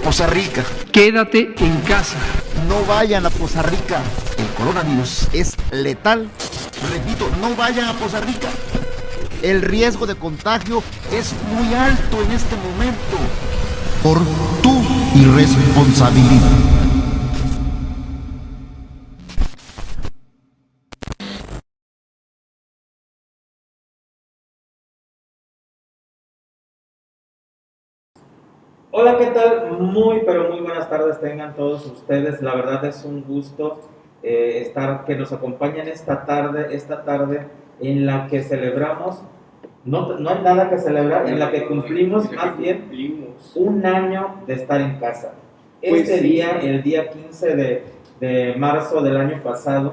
Poza Rica. Quédate en casa. No vayan a Poza Rica. El coronavirus es letal. Repito, no vayan a Poza Rica. El riesgo de contagio es muy alto en este momento. Por tu irresponsabilidad. Hola, ¿qué tal? Muy, pero muy buenas tardes tengan todos ustedes. La verdad es un gusto que nos acompañen esta tarde en la que celebramos, no hay nada que celebrar, en la que cumplimos más bien un año de estar en casa. Este día, el día 15 de marzo del año pasado,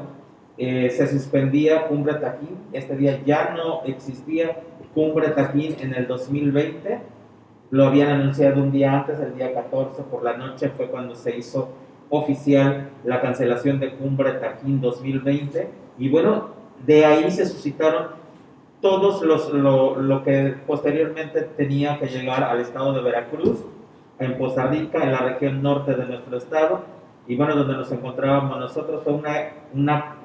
se suspendía Cumbre Tajín. Este día ya no existía Cumbre Tajín en el 2020. Lo habían anunciado un día antes, el día 14 por la noche fue cuando se hizo oficial la cancelación de Cumbre Tajín 2020. Y bueno, de ahí se suscitaron todos lo que posteriormente tenía que llegar al estado de Veracruz, en Poza Rica, en la región norte de nuestro estado. Y bueno, donde nos encontrábamos nosotros fue una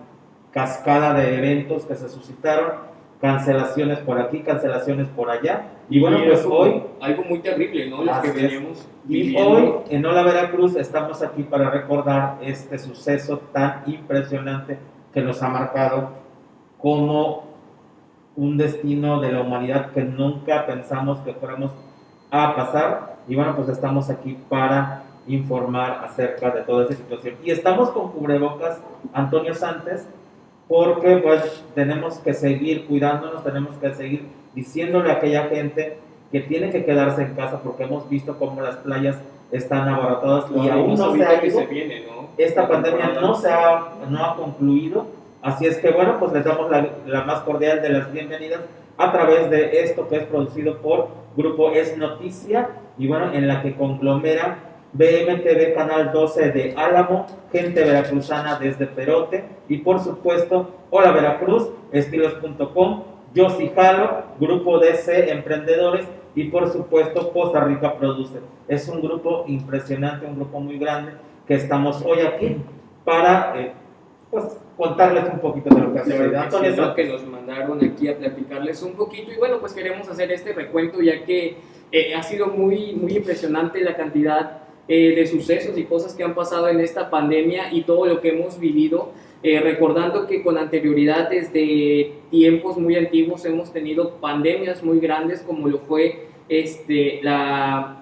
cascada de eventos que se suscitaron, cancelaciones por aquí, cancelaciones por allá. Y bueno, pues hoy algo muy terrible, ¿no? Los que veníamos viviendo. Y hoy en Hola Veracruz estamos aquí para recordar este suceso tan impresionante que nos ha marcado como un destino de la humanidad que nunca pensamos que fuéramos a pasar. Y bueno, pues estamos aquí para informar acerca de toda esa situación. Y estamos con cubrebocas, Antonio Santos, porque pues tenemos que seguir cuidándonos, tenemos que seguir diciéndole a aquella gente que tiene que quedarse en casa, porque hemos visto cómo las playas están abarrotadas y aún no se ha ido. Esta pandemia no ha concluido, así es que bueno, pues les damos la más cordial de las bienvenidas a través de esto que es producido por Grupo Es Noticia, y bueno, en la que conglomera BMTV Canal 12 de Álamo, gente veracruzana desde Perote, y por supuesto Hola Veracruz, estilos.com, Yo Sí Jalo, Grupo DC Emprendedores, y por supuesto Poza Rica Produce. Es un grupo impresionante, un grupo muy grande, que estamos hoy aquí para pues contarles un poquito de lo que hace Antonio, que nos mandaron aquí a platicarles un poquito, y bueno, pues queremos hacer este recuento, ya que ha sido muy, muy impresionante la cantidad de sucesos y cosas que han pasado en esta pandemia y todo lo que hemos vivido, recordando que con anterioridad, desde tiempos muy antiguos, hemos tenido pandemias muy grandes, como lo fue la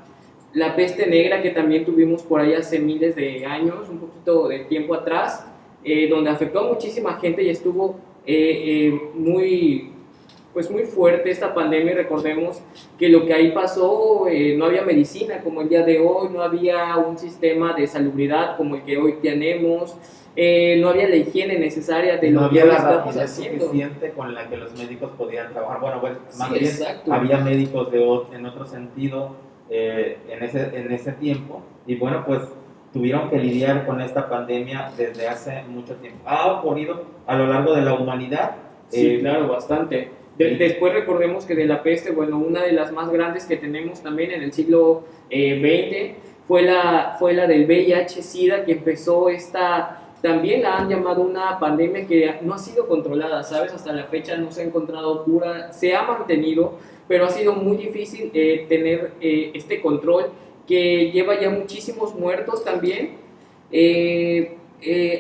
peste negra, que también tuvimos por ahí hace miles de años, un poquito de tiempo atrás, donde afectó a muchísima gente y estuvo muy fuerte esta pandemia. Y recordemos que lo que ahí pasó, no había medicina como el día de hoy, no había un sistema de salubridad como el que hoy tenemos, no había la higiene necesaria de lo que estamos haciendo. No había la rapidez suficiente con la que los médicos podían trabajar. Bueno, más bien exacto. Había médicos en otro sentido en ese tiempo, y bueno, pues tuvieron que lidiar con esta pandemia desde hace mucho tiempo. Ha ocurrido a lo largo de la humanidad. Sí, claro, bastante. Después recordemos que de la peste, bueno, una de las más grandes que tenemos también en el siglo XX fue la del VIH-Sida, que empezó también la han llamado una pandemia que no ha sido controlada, ¿sabes? Hasta la fecha no se ha encontrado cura, se ha mantenido, pero ha sido muy difícil tener este control, que lleva ya muchísimos muertos también.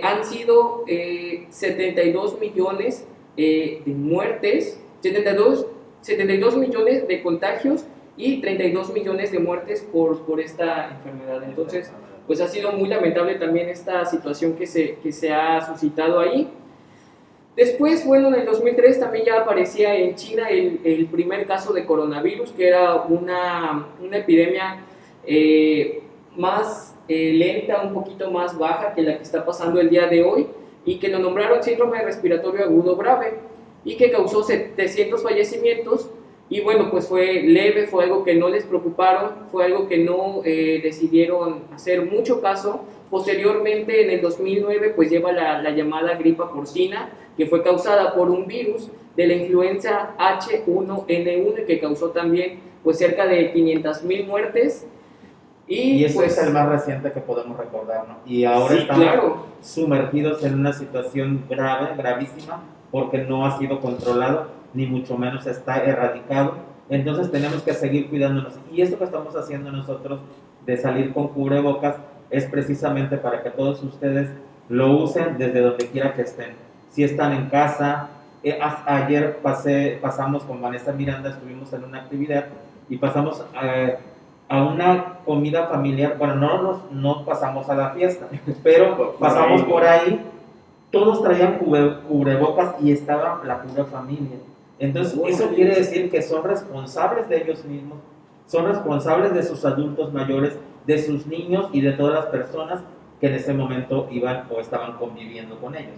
Han sido 72 millones de muertes, 72 millones de contagios y 32 millones de muertes por esta enfermedad. Entonces, pues ha sido muy lamentable también esta situación que se ha suscitado ahí. Después, bueno, en el 2003 también ya aparecía en China el primer caso de coronavirus, que era una epidemia más lenta, un poquito más baja que la que está pasando el día de hoy, y que lo nombraron síndrome respiratorio agudo grave, y que causó 700 fallecimientos. Y bueno, pues fue leve, fue algo que no les preocuparon, fue algo que no decidieron hacer mucho caso. Posteriormente, en el 2009, pues lleva la llamada gripa porcina, que fue causada por un virus de la influenza H1N1, que causó también pues cerca de 500,000 muertes. Y ese pues, es el más reciente que podemos recordar, ¿no? Y ahora sí, estamos claro. sumergidos en una situación grave, gravísima, porque no ha sido controlado, ni mucho menos está erradicado. Entonces tenemos que seguir cuidándonos. Y esto que estamos haciendo nosotros de salir con cubrebocas es precisamente para que todos ustedes lo usen desde donde quiera que estén. Si están en casa, ayer pasamos con Vanessa Miranda, estuvimos en una actividad y pasamos a una comida familiar. Bueno, no pasamos a la fiesta, pero pasamos por ahí. Todos traían cubrebocas y estaba la pura familia. Entonces, eso quiere decir que son responsables de ellos mismos, son responsables de sus adultos mayores, de sus niños y de todas las personas que en ese momento iban o estaban conviviendo con ellos.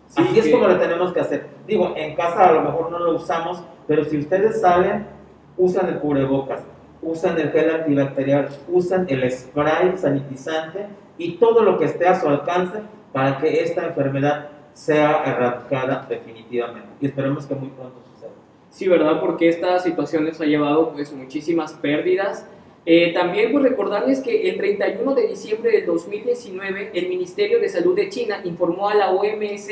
Sí, así es como lo tenemos que hacer. Digo, en casa a lo mejor no lo usamos, pero si ustedes salen, usan el cubrebocas, usan el gel antibacterial, usan el spray sanitizante y todo lo que esté a su alcance para que esta enfermedad sea erradicada definitivamente. Y esperemos que muy pronto suceda. Sí, ¿verdad? Porque esta situación nos ha llevado pues muchísimas pérdidas. También pues recordarles que el 31 de diciembre del 2019 el Ministerio de Salud de China informó a la OMS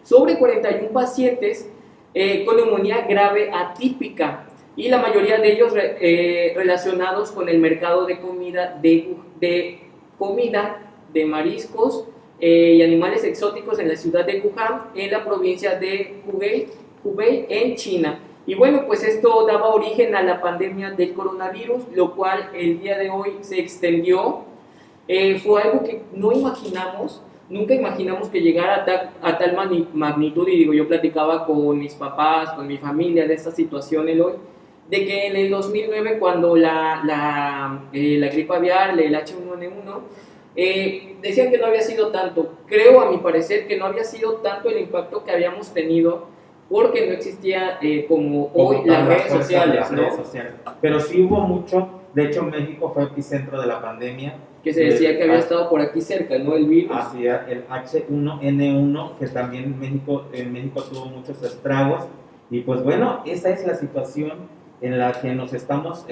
sobre 41 pacientes con neumonía grave atípica y la mayoría de ellos relacionados con el mercado de comida, de mariscos y animales exóticos en la ciudad de Wuhan, en la provincia de Hubei, en China. Y bueno, pues esto daba origen a la pandemia del coronavirus, lo cual el día de hoy se extendió. Fue algo que no imaginamos, nunca imaginamos que llegara a tal magnitud. Y digo, yo platicaba con mis papás, con mi familia de esta situación hoy, de que en el 2009, cuando la gripe aviar, el H1N1, decían que no había sido tanto. Creo, a mi parecer, que no había sido tanto el impacto que habíamos tenido, porque no existía como hoy las redes sociales, ¿no? Pero sí hubo mucho. De hecho, México fue epicentro de la pandemia. Que se decía que había estado por aquí cerca, ¿no? El virus. Así es, el H1N1, que también en México tuvo muchos estragos. Y pues bueno, esa es la situación en la que nos estamos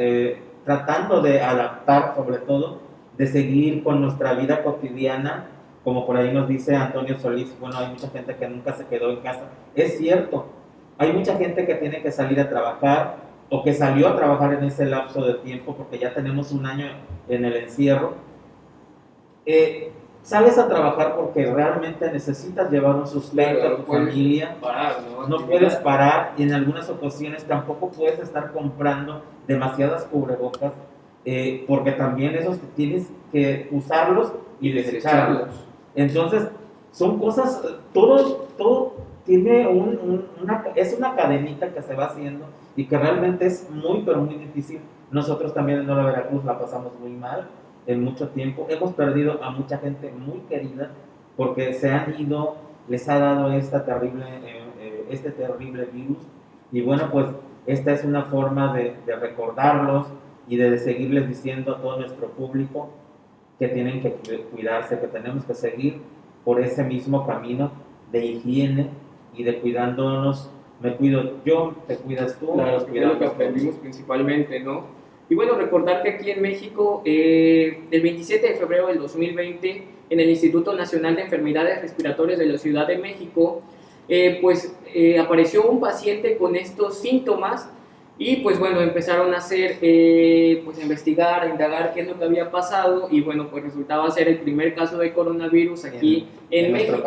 tratando de adaptar, sobre todo, de seguir con nuestra vida cotidiana. Como por ahí nos dice Antonio Solís, bueno, hay mucha gente que nunca se quedó en casa. Es cierto, hay mucha gente que tiene que salir a trabajar o que salió a trabajar en ese lapso de tiempo porque ya tenemos un año en el encierro. Sales a trabajar porque realmente necesitas llevar un sustento a tu familia. No puedes parar y en algunas ocasiones tampoco puedes estar comprando demasiadas cubrebocas porque también esos tienes que usarlos y desecharlos. Entonces, son cosas, todo tiene es una cadenita que se va haciendo y que realmente es muy, pero muy difícil. Nosotros también en Hola Veracruz la pasamos muy mal en mucho tiempo. Hemos perdido a mucha gente muy querida porque se han ido, les ha dado este terrible virus. Y bueno, pues esta es una forma de recordarlos y de seguirles diciendo a todo nuestro público que tienen que cuidarse, que tenemos que seguir por ese mismo camino de higiene y de cuidándonos. Me cuido yo, te cuidas tú. Claro, que es lo que aprendimos principalmente, ¿no? Y bueno, recordar que aquí en México, el 27 de febrero del 2020, en el Instituto Nacional de Enfermedades Respiratorias de la Ciudad de México, apareció un paciente con estos síntomas. Y pues bueno, empezaron a hacer, pues a investigar, a indagar qué es lo que había pasado y bueno, pues resultaba ser el primer caso de coronavirus aquí en México,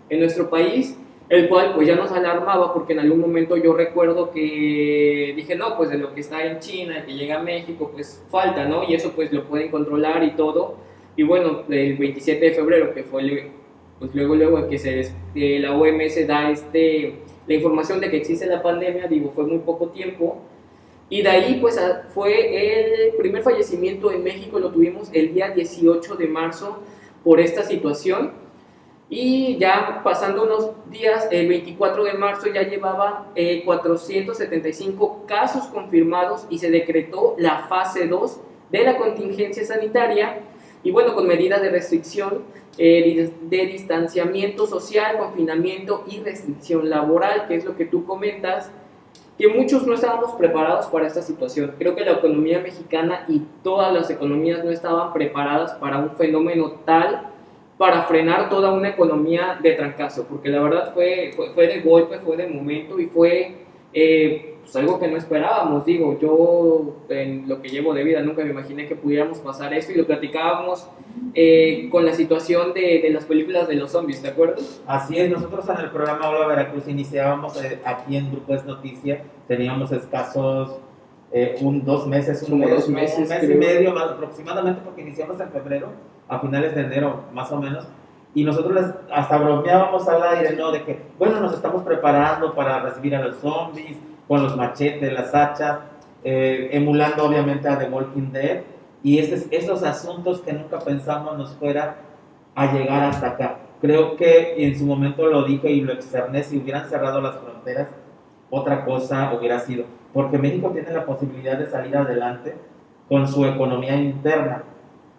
en nuestro país, el cual pues ya nos alarmaba porque en algún momento yo recuerdo que dije, no, pues de lo que está en China, que llega a México, pues falta, ¿no? Y eso pues lo pueden controlar y todo. Y bueno, el 27 de febrero, que fue pues luego que la OMS da la información de que existe la pandemia, digo, fue muy poco tiempo. Y de ahí pues fue el primer fallecimiento en México, lo tuvimos el día 18 de marzo por esta situación. Y ya pasando unos días, el 24 de marzo ya llevaba 475 casos confirmados y se decretó la fase 2 de la contingencia sanitaria. Y bueno, con medidas de restricción, de distanciamiento social, confinamiento y restricción laboral, que es lo que tú comentas. que muchos no estábamos preparados para esta situación. Creo que la economía mexicana y todas las economías no estaban preparadas para un fenómeno tal para frenar toda una economía de trancazo, porque la verdad fue de golpe, fue de momento y fue pues algo que no esperábamos. Digo, yo en lo que llevo de vida nunca me imaginé que pudiéramos pasar esto, y lo platicábamos con la situación de las películas de los zombies, ¿de acuerdo? Así es, nosotros en el programa Hola Veracruz iniciábamos aquí en Grupo Es Noticia, teníamos escasos 2 meses, un mes y medio más aproximadamente, porque iniciamos en febrero, a finales de enero más o menos, y nosotros hasta bromeábamos al aire, ¿no? De que, bueno, nos estamos preparando para recibir a los zombies, con los machetes, las hachas, emulando obviamente a The Walking Dead, y esos asuntos que nunca pensamos nos fuera a llegar hasta acá. Creo que en su momento lo dije y lo externé: si hubieran cerrado las fronteras, otra cosa hubiera sido, porque México tiene la posibilidad de salir adelante con su economía interna.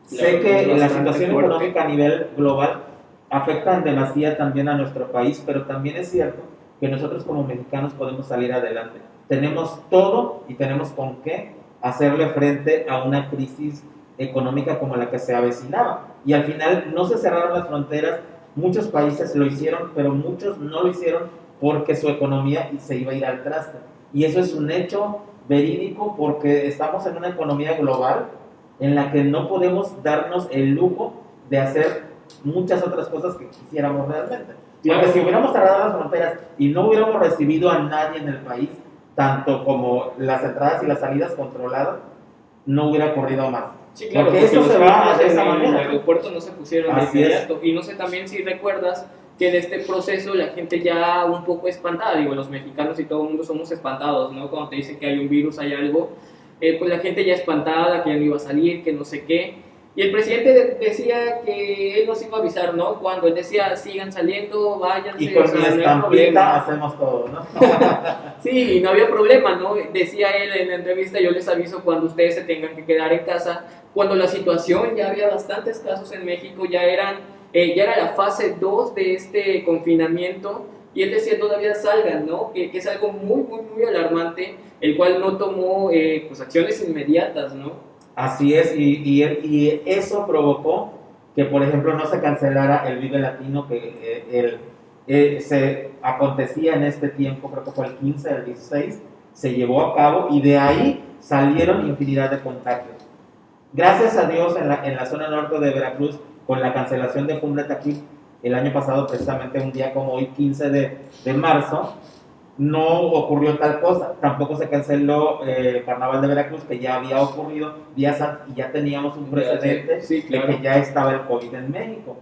Sé que la situación económica a nivel global afecta en demasía también a nuestro país, pero también es cierto que nosotros como mexicanos podemos salir adelante. Tenemos todo y tenemos con qué hacerle frente a una crisis económica como la que se avecinaba. Y al final no se cerraron las fronteras, muchos países lo hicieron, pero muchos no lo hicieron porque su economía se iba a ir al traste. Y eso es un hecho verídico, porque estamos en una economía global en la que no podemos darnos el lujo de hacer muchas otras cosas que quisiéramos realmente. Porque si hubiéramos cerrado las fronteras y no hubiéramos recibido a nadie en el país, tanto como las entradas y las salidas controladas, no hubiera ocurrido más. Sí, claro, porque esto se va de esa manera. En el aeropuerto no se pusieron de Así inmediato. Y no sé también si recuerdas que en este proceso la gente ya un poco espantada, digo, los mexicanos y todo el mundo somos espantados, ¿no? Cuando te dicen que hay un virus, hay algo, pues la gente ya espantada, que ya no iba a salir, que no sé qué. Y el presidente decía que él nos iba a avisar, ¿no? Cuando él decía, sigan saliendo, váyanse. Y con mi no estampita hacemos todo, ¿no? Sí, no había problema, ¿no? Decía él en la entrevista: yo les aviso cuando ustedes se tengan que quedar en casa. Cuando la situación, ya había bastantes casos en México, ya era la fase 2 de este confinamiento, y él decía: todavía salgan, ¿no? Que es algo muy, muy, muy alarmante, el cual no tomó pues acciones inmediatas, ¿no? Así es, y eso provocó que, por ejemplo, no se cancelara el Vive Latino, que se acontecía en este tiempo, creo que fue el 15, el 16, se llevó a cabo, y de ahí salieron infinidad de contagios. Gracias a Dios, en la zona norte de Veracruz, con la cancelación de Cumbre Taquil el año pasado, precisamente un día como hoy, 15 de marzo, no ocurrió tal cosa. Tampoco se canceló el Carnaval de Veracruz, que ya había ocurrido días antes, y ya teníamos un precedente de que ya estaba el COVID en México.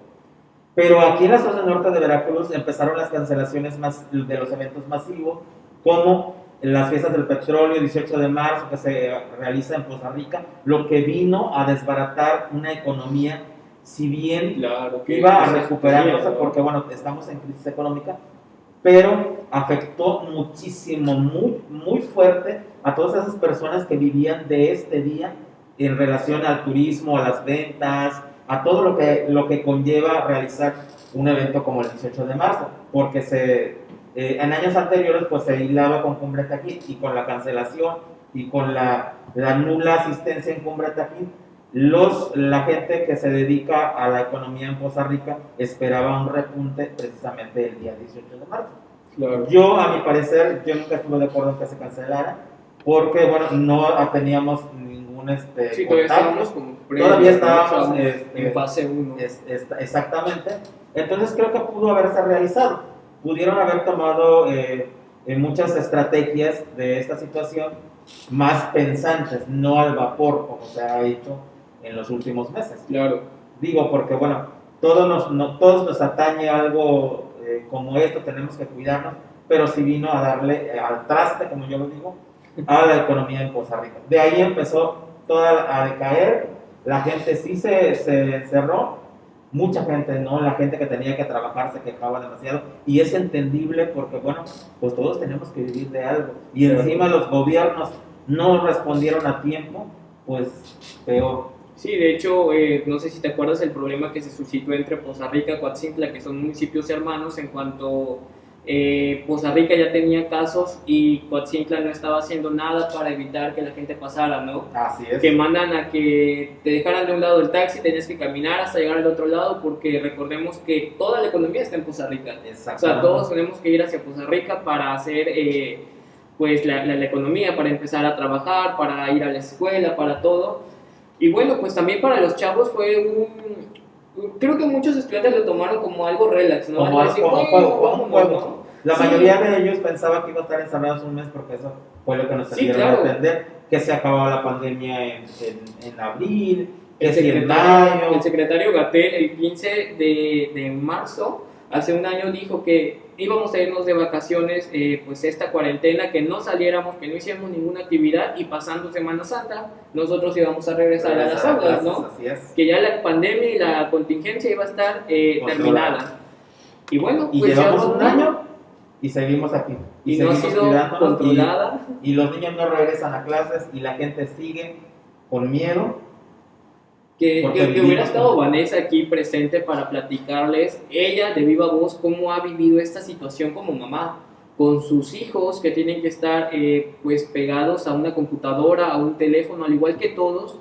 Pero aquí en la zona norte de Veracruz empezaron las cancelaciones de los eventos masivos, como las fiestas del petróleo, 18 de marzo, que se realiza en Poza Rica, lo que vino a desbaratar una economía, si bien iba a recuperarse, porque bueno, estamos en crisis económica, pero afectó muchísimo, muy, muy fuerte a todas esas personas que vivían de este día en relación al turismo, a las ventas, a todo lo que conlleva realizar un evento como el 18 de marzo, porque en años anteriores pues se hilaba con Cumbre Taquil, y con la cancelación y con la nula asistencia en Cumbre Taquil, la gente que se dedica a la economía en Poza Rica esperaba un repunte precisamente el día 18 de marzo. Claro. Yo, a mi parecer, yo nunca estuve de acuerdo en que se cancelara, porque bueno, no teníamos ningún sí, contacto. Todavía estábamos en fase 1. Exactamente. Entonces creo que pudo haberse realizado. Pudieron haber tomado muchas estrategias de esta situación más pensantes, no al vapor como se ha hecho en los últimos meses. Claro. Digo, porque bueno, todos nos atañe algo como esto, tenemos que cuidarnos, pero sí vino a darle al traste, como yo lo digo, a la economía en Poza Rica. De ahí empezó toda a decaer, la gente sí se encerró, mucha gente, ¿no? La gente que tenía que trabajar se quejaba demasiado, y es entendible porque, bueno, pues todos tenemos que vivir de algo, y encima los gobiernos no respondieron a tiempo, pues peor. Sí, de hecho, no sé si te acuerdas el problema que se suscitó entre Poza Rica y Coatzintla, que son municipios hermanos, en cuanto Poza Rica ya tenía casos y Coatzintla no estaba haciendo nada para evitar que la gente pasara, ¿no? Así es. Que mandan a que te dejaran de un lado el taxi, tenías que caminar hasta llegar al otro lado, porque recordemos que toda la economía está en Poza Rica. O sea, todos tenemos que ir hacia Poza Rica para hacer pues la economía, para empezar a trabajar, para ir a la escuela, para todo. Y bueno, pues también para los chavos fue creo que muchos estudiantes lo tomaron como algo relax, ¿no? Como decir, un vámonos, juego. ¿no? La Sí. mayoría de ellos pensaba que iba a estar encerrados un mes, porque eso fue lo que nos Sí, salieron claro. a entender, que se acababa la pandemia en abril, que El si en secretario, mayo. el secretario Gatell el 15 de marzo, hace un año, dijo que íbamos a irnos de vacaciones, pues esta cuarentena, que no saliéramos, que no hiciéramos ninguna actividad, y pasando Semana Santa, nosotros íbamos a regresar a las aulas, ¿no? Así es. Que ya la pandemia y la contingencia iba a estar terminada. Y bueno, Y pues llevamos ya un año y seguimos aquí. y no ha seguimos sido cuidándonos, controlada. y los niños no regresan a clases y la gente sigue con miedo. Que Porque hubiera vivimos estado con- Vanessa aquí presente para platicarles, ella de viva voz, cómo ha vivido esta situación como mamá, con sus hijos que tienen que estar pues pegados a una computadora, a un teléfono, al igual que todos,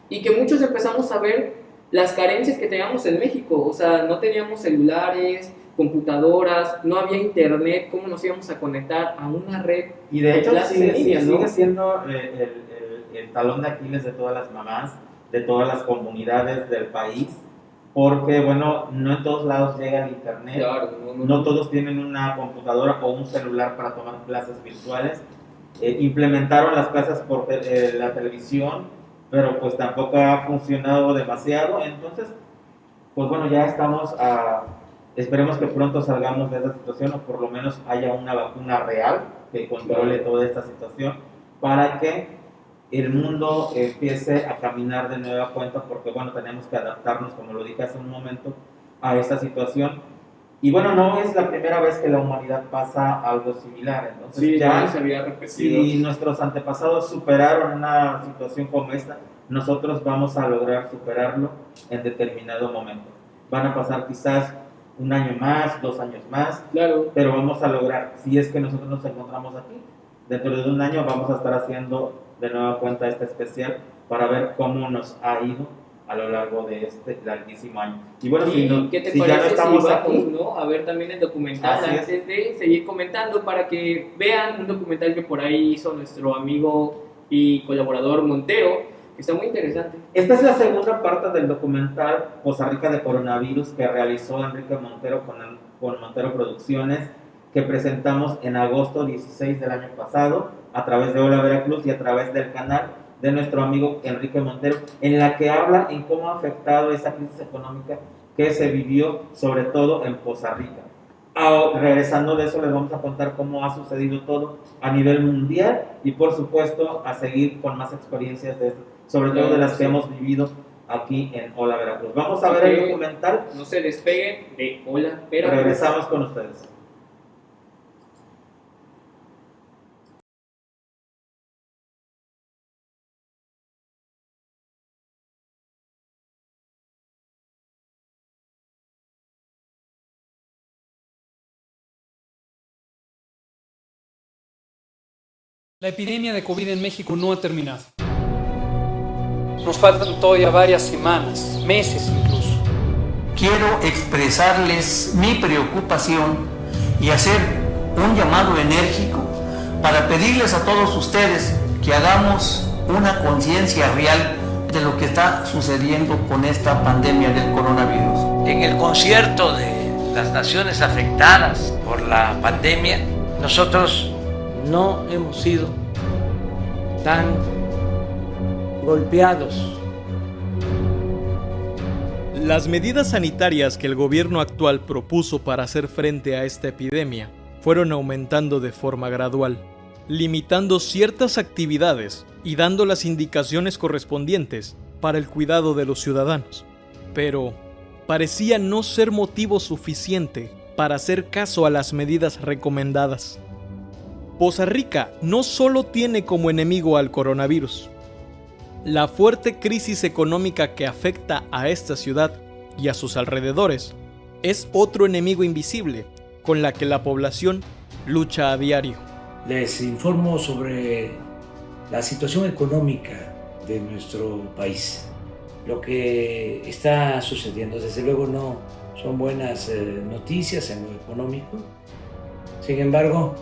y que muchos empezamos a ver las carencias que teníamos en México. O sea, no teníamos celulares, computadoras, no había internet, cómo nos íbamos a conectar a una red. Y de hecho Clases en línea, ¿no? sigue siendo el talón de Aquiles de todas las mamás, de todas las comunidades del país, porque bueno, no en todos lados llega el internet, Claro, no todos tienen una computadora o un celular para tomar clases virtuales. Implementaron las clases por la televisión, pero pues tampoco ha funcionado demasiado. Entonces, pues bueno, ya estamos esperemos que pronto salgamos de esa situación, o por lo menos haya una vacuna real que controle toda esta situación, para que el mundo empiece a caminar de nueva cuenta, porque bueno, tenemos que adaptarnos, como lo dije hace un momento, a esta situación. Y bueno, no es la primera vez que la humanidad pasa algo similar. Entonces Sí, ya se había repetido. si nuestros antepasados superaron una situación como esta, nosotros vamos a lograr superarlo en determinado momento. Van a pasar quizás un año más, 2 años más, Claro. pero vamos a lograr, si es que nosotros nos encontramos aquí, dentro de un año vamos a estar haciendo de nueva cuenta este especial para ver cómo nos ha ido a lo largo de este larguísimo año. Y bueno, ¿Y qué te si ya parece no estamos si vamos, aquí, ¿no? a ver también el documental Así es. antes de seguir comentando, para que vean un documental que por ahí hizo nuestro amigo y colaborador Montero, que está muy interesante. esta es la segunda parte del documental Poza Rica de Coronavirus que realizó Enrique Montero con Montero Producciones, que presentamos en agosto 16 del año pasado a través de Hola Veracruz y a través del canal de nuestro amigo Enrique Montero, en la que habla en cómo ha afectado esa crisis económica que se vivió sobre todo en Poza Rica. Regresando de eso, les vamos a contar cómo ha sucedido todo a nivel mundial, y por supuesto a seguir con más experiencias de esto, sobre todo de las que hemos vivido aquí en Hola Veracruz. Vamos a ver el documental. No se despeguen de Hola Veracruz. Regresamos con ustedes. La epidemia de COVID en México no ha terminado. Nos faltan todavía varias semanas, meses incluso. Quiero expresarles mi preocupación y hacer un llamado enérgico para pedirles a todos ustedes que hagamos una conciencia real de lo que está sucediendo con esta pandemia del coronavirus. En el concierto de las naciones afectadas por la pandemia, nosotros no hemos sido tan golpeados. Las medidas sanitarias que el gobierno actual propuso para hacer frente a esta epidemia fueron aumentando de forma gradual, limitando ciertas actividades y dando las indicaciones correspondientes para el cuidado de los ciudadanos. Pero parecía no ser motivo suficiente para hacer caso a las medidas recomendadas. Poza Rica no solo tiene como enemigo al coronavirus. La fuerte crisis económica que afecta a esta ciudad y a sus alrededores es otro enemigo invisible con la que la población lucha a diario. Les informo sobre la situación económica de nuestro país. Lo que está sucediendo, desde luego, no son buenas noticias en lo económico. Sin embargo,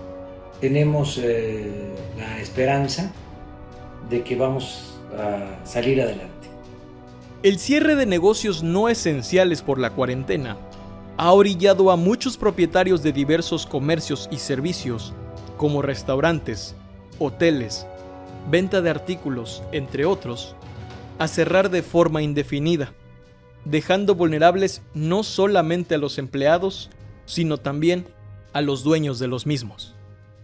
tenemos la esperanza de que vamos a salir adelante. El cierre de negocios no esenciales por la cuarentena ha orillado a muchos propietarios de diversos comercios y servicios, como restaurantes, hoteles, venta de artículos, entre otros, a cerrar de forma indefinida, dejando vulnerables no solamente a los empleados, sino también a los dueños de los mismos.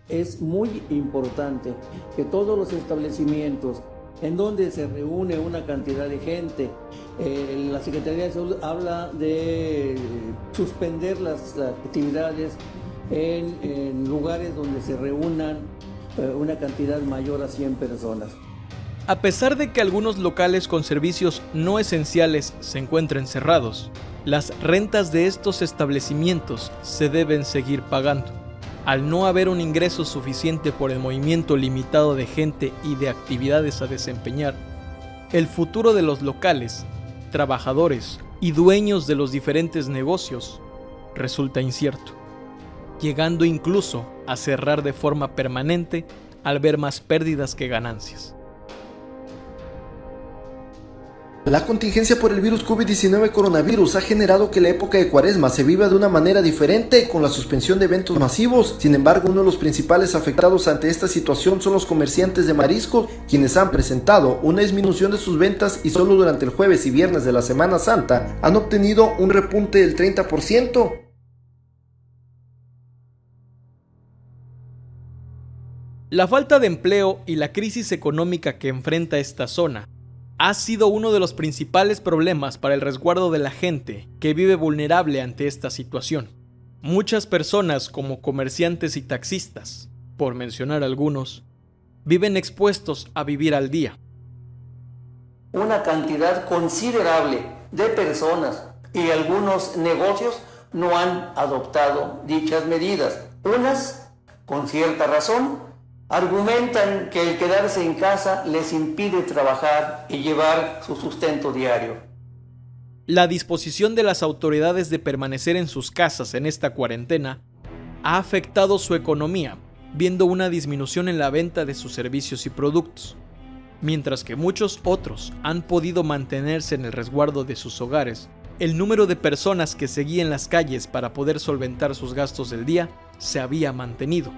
Es muy importante que todos los establecimientos en donde se reúne una cantidad de gente, la Secretaría de Salud habla de suspender las actividades en lugares donde se reúnan una cantidad mayor a 100 personas. A pesar de que algunos locales con servicios no esenciales se encuentren cerrados, las rentas de estos establecimientos se deben seguir pagando. Al no haber un ingreso suficiente por el movimiento limitado de gente y de actividades a desempeñar, el futuro de los locales, trabajadores y dueños de los diferentes negocios resulta incierto, llegando incluso a cerrar de forma permanente al ver más pérdidas que ganancias. La contingencia por el virus COVID-19 coronavirus ha generado que la época de Cuaresma se viva de una manera diferente con la suspensión de eventos masivos. Sin embargo, uno de los principales afectados ante esta situación son los comerciantes de mariscos, quienes han presentado una disminución de sus ventas y solo durante el jueves y viernes de la Semana Santa han obtenido un repunte del 30%. La falta de empleo y la crisis económica que enfrenta esta zona ha sido uno de los principales problemas para el resguardo de la gente que vive vulnerable ante esta situación. Muchas personas, como comerciantes y taxistas, por mencionar algunos, viven expuestos a vivir al día. Una cantidad considerable de personas y algunos negocios no han adoptado dichas medidas. Unas, con cierta razón, argumentan que el quedarse en casa les impide trabajar y llevar su sustento diario. La disposición de las autoridades de permanecer en sus casas en esta cuarentena ha afectado su economía, viendo una disminución en la venta de sus servicios y productos, mientras que muchos otros han podido mantenerse en el resguardo de sus hogares. El número de personas que seguían en las calles para poder solventar sus gastos del día se había mantenido.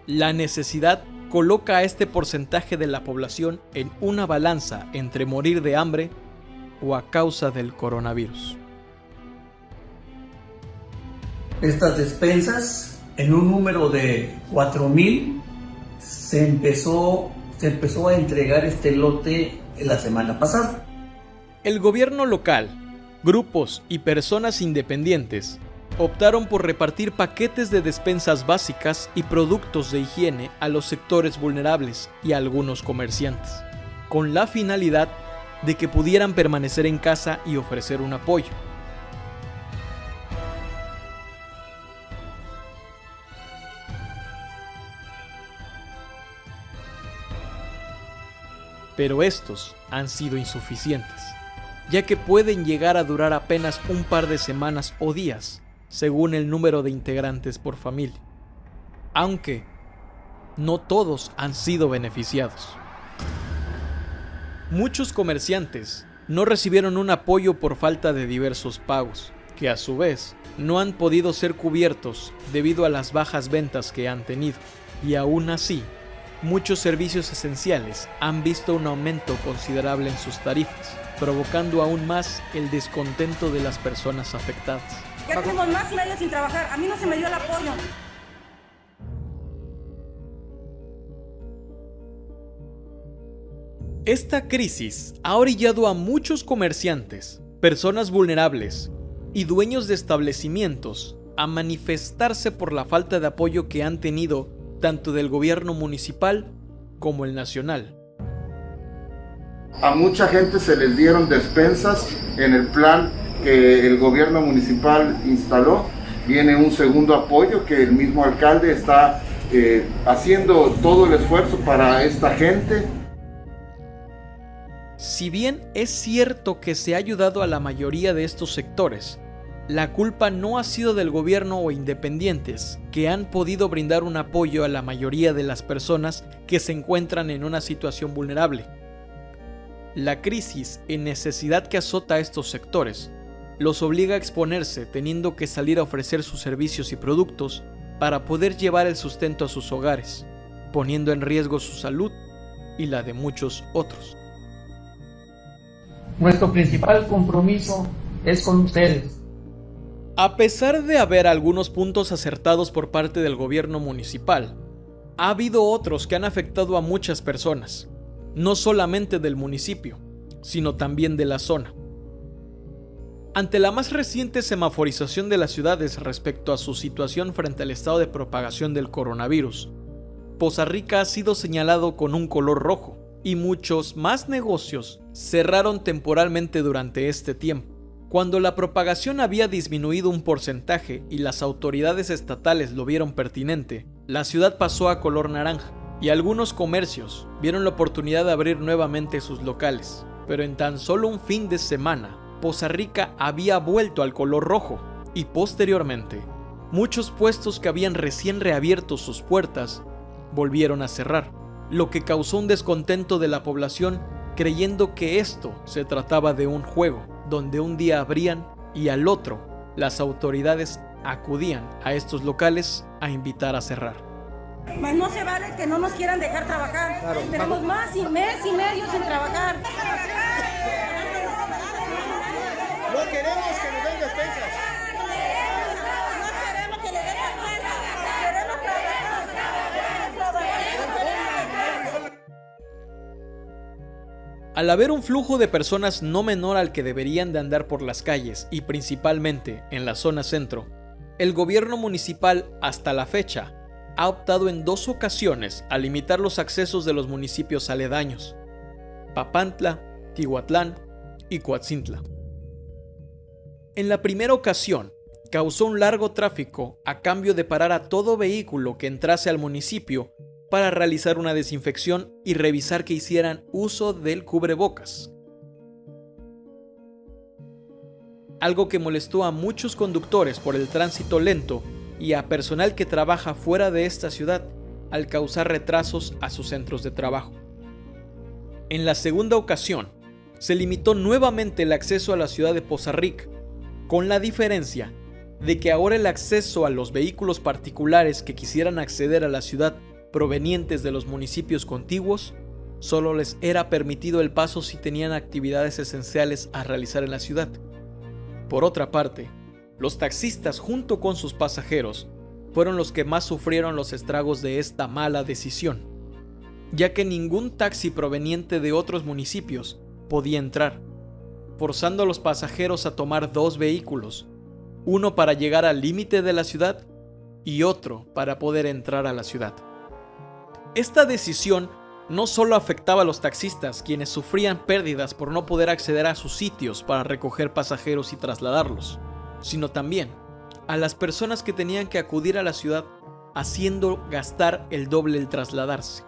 La necesidad coloca a este porcentaje de la población en una balanza entre morir de hambre o a causa del coronavirus. Estas despensas, en un número de 4,000, se empezó a entregar este lote la semana pasada. El gobierno local, grupos y personas independientes optaron por repartir paquetes de despensas básicas y productos de higiene a los sectores vulnerables y a algunos comerciantes, con la finalidad de que pudieran permanecer en casa y ofrecer un apoyo. Pero estos han sido insuficientes, ya que pueden llegar a durar apenas un par de semanas o días, según el número de integrantes por familia, aunque no todos han sido beneficiados. Muchos comerciantes no recibieron un apoyo por falta de diversos pagos, que a su vez no han podido ser cubiertos debido a las bajas ventas que han tenido, y aún así, muchos servicios esenciales han visto un aumento considerable en sus tarifas, provocando aún más el descontento de las personas afectadas. Ya tenemos más de un año sin trabajar, a mí no se me dio el apoyo. Esta crisis ha orillado a muchos comerciantes, personas vulnerables y dueños de establecimientos a manifestarse por la falta de apoyo que han tenido tanto del gobierno municipal como el nacional. A mucha gente se les dieron despensas en el plan que el gobierno municipal instaló Viene un segundo apoyo que el mismo alcalde está haciendo todo el esfuerzo para esta gente. Si bien es cierto que se ha ayudado a la mayoría de estos sectores, la culpa no ha sido del gobierno o independientes, que han podido brindar un apoyo a la mayoría de las personas que se encuentran en una situación vulnerable. La crisis y necesidad que azota a estos sectores los obliga a exponerse, teniendo que salir a ofrecer sus servicios y productos para poder llevar el sustento a sus hogares, poniendo en riesgo su salud y la de muchos otros. Nuestro principal compromiso es con ustedes. A pesar de haber algunos puntos acertados por parte del gobierno municipal, ha habido otros que han afectado a muchas personas, no solamente del municipio, sino también de la zona. Ante la más reciente semaforización de las ciudades respecto a su situación frente al estado de propagación del coronavirus, Poza Rica ha sido señalado con un color rojo y muchos más negocios cerraron temporalmente durante este tiempo. Cuando la propagación había disminuido un porcentaje y las autoridades estatales lo vieron pertinente, la ciudad pasó a color naranja y algunos comercios vieron la oportunidad de abrir nuevamente sus locales. Pero en tan solo un fin de semana, Poza Rica había vuelto al color rojo y posteriormente, muchos puestos que habían recién reabierto sus puertas volvieron a cerrar, lo que causó un descontento de la población creyendo que esto se trataba de un juego, donde un día abrían y al otro las autoridades acudían a estos locales a invitar a cerrar. Mas no se vale que no nos quieran dejar trabajar. Claro, tenemos más y mes y medio sin trabajar. No queremos que nos den despensas. No queremos que le den despensas. Queremos trabajar. Al haber un flujo de personas no menor al que deberían de andar por las calles y principalmente en la zona centro, el gobierno municipal hasta la fecha ha optado en 2 ocasiones a limitar los accesos de los municipios aledaños, Papantla, Tihuatlán y Coatzintla. En la primera ocasión, causó un largo tráfico a cambio de parar a todo vehículo que entrase al municipio para realizar una desinfección y revisar que hicieran uso del cubrebocas. Algo que molestó a muchos conductores por el tránsito lento y a personal que trabaja fuera de esta ciudad al causar retrasos a sus centros de trabajo. En la segunda ocasión, se limitó nuevamente el acceso a la ciudad de Poza Rica, con la diferencia de que ahora el acceso a los vehículos particulares que quisieran acceder a la ciudad provenientes de los municipios contiguos, solo les era permitido el paso si tenían actividades esenciales a realizar en la ciudad. Por otra parte, los taxistas junto con sus pasajeros fueron los que más sufrieron los estragos de esta mala decisión, ya que ningún taxi proveniente de otros municipios podía entrar, forzando a los pasajeros a tomar 2 vehículos, uno para llegar al límite de la ciudad y otro para poder entrar a la ciudad. Esta decisión no solo afectaba a los taxistas, quienes sufrían pérdidas por no poder acceder a sus sitios para recoger pasajeros y trasladarlos, sino también a las personas que tenían que acudir a la ciudad haciendo gastar el doble el trasladarse,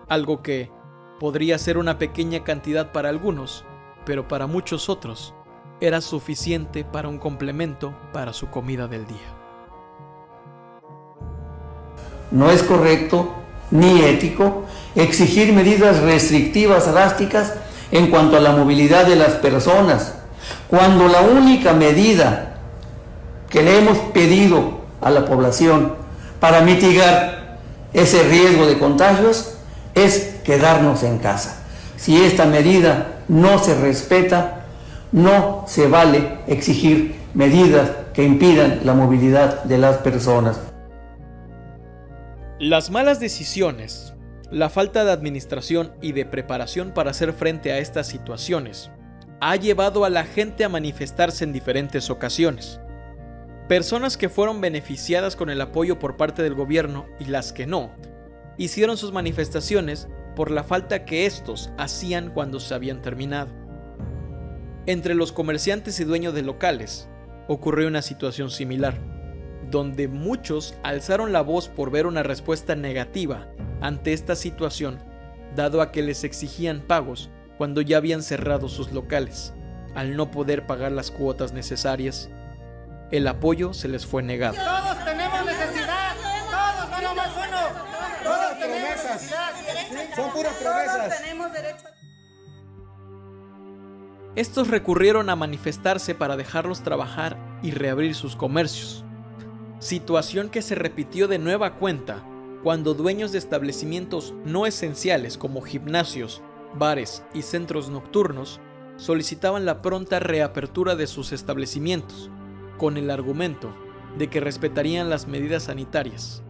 algo que podría ser una pequeña cantidad para algunos, pero para muchos otros era suficiente para un complemento para su comida del día. No es correcto ni ético exigir medidas restrictivas drásticas en cuanto a la movilidad de las personas, cuando la única medida que le hemos pedido a la población para mitigar ese riesgo de contagios es quedarnos en casa. Si esta medida no se respeta, no se vale exigir medidas que impidan la movilidad de las personas. Las malas decisiones, la falta de administración y de preparación para hacer frente a estas situaciones ha llevado a la gente a manifestarse en diferentes ocasiones. Personas que fueron beneficiadas con el apoyo por parte del gobierno y las que no, hicieron sus manifestaciones por la falta que estos hacían cuando se habían terminado. Entre los comerciantes y dueños de locales ocurrió una situación similar. donde muchos alzaron la voz por ver una respuesta negativa ante esta situación, dado a que les exigían pagos cuando ya habían cerrado sus locales. Al no poder pagar las cuotas necesarias, el apoyo se les fue negado. Todos tenemos necesidad, todos, no nomás uno. Todos tenemos necesidad. Son puras promesas. Todos tenemos derecho. Estos recurrieron a manifestarse para dejarlos trabajar y reabrir sus comercios, situación que se repitió de nueva cuenta cuando dueños de establecimientos no esenciales como gimnasios, bares y centros nocturnos solicitaban la pronta reapertura de sus establecimientos, con el argumento de que respetarían las medidas sanitarias.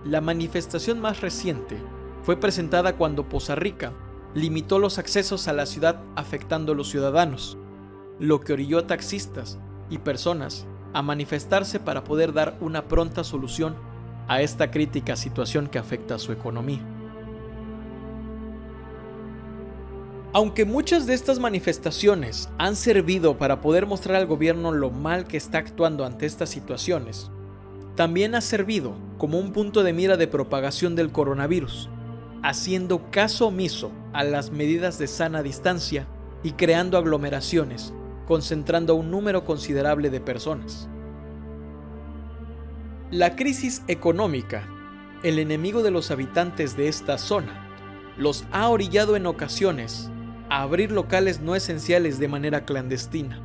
La manifestación más reciente fue presentada cuando Poza Rica limitó los accesos a la ciudad afectando a los ciudadanos, lo que orilló a taxistas y personas a manifestarse para poder dar una pronta solución a esta crítica situación que afecta a su economía. Aunque muchas de estas manifestaciones han servido para poder mostrar al gobierno lo mal que está actuando ante estas situaciones, también ha servido como un punto de mira de propagación del coronavirus, haciendo caso omiso a las medidas de sana distancia y creando aglomeraciones, concentrando a un número considerable de personas. La crisis económica, el enemigo de los habitantes de esta zona, los ha orillado en ocasiones a abrir locales no esenciales de manera clandestina.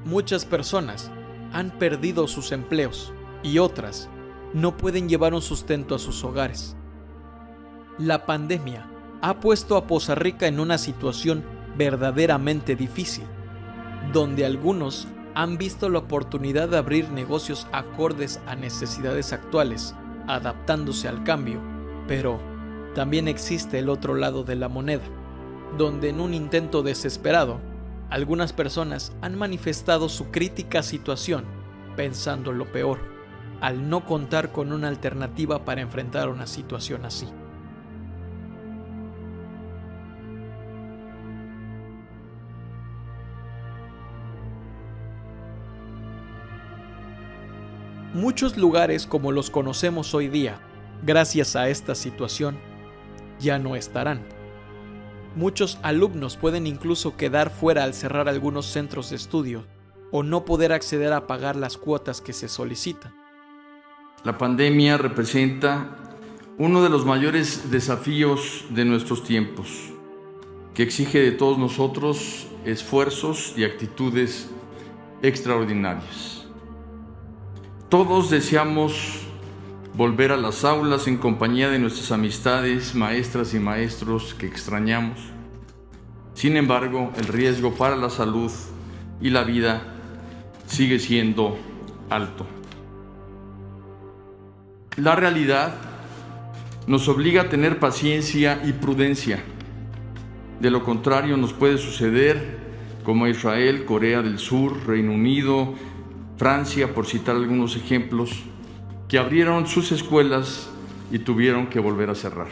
Muchas personas han perdido sus empleos y otras no pueden llevar un sustento a sus hogares. La pandemia ha puesto a Poza Rica en una situación verdaderamente difícil, donde algunos han visto la oportunidad de abrir negocios acordes a necesidades actuales, adaptándose al cambio, pero también existe el otro lado de la moneda, donde en un intento desesperado, algunas personas han manifestado su crítica situación pensando lo peor, al no contar con una alternativa para enfrentar una situación así. Muchos lugares como los conocemos hoy día, gracias a esta situación, ya no estarán. Muchos alumnos pueden incluso quedar fuera al cerrar algunos centros de estudio o no poder acceder a pagar las cuotas que se solicitan. La pandemia representa uno de los mayores desafíos de nuestros tiempos, que exige de todos nosotros esfuerzos y actitudes extraordinarias. Todos deseamos volver a las aulas en compañía de nuestras amistades, maestras y maestros que extrañamos. Sin embargo, el riesgo para la salud y la vida sigue siendo alto. La realidad nos obliga a tener paciencia y prudencia. De lo contrario, nos puede suceder como a Israel, Corea del Sur, Reino Unido, Francia, por citar algunos ejemplos, que abrieron sus escuelas y tuvieron que volver a cerrar.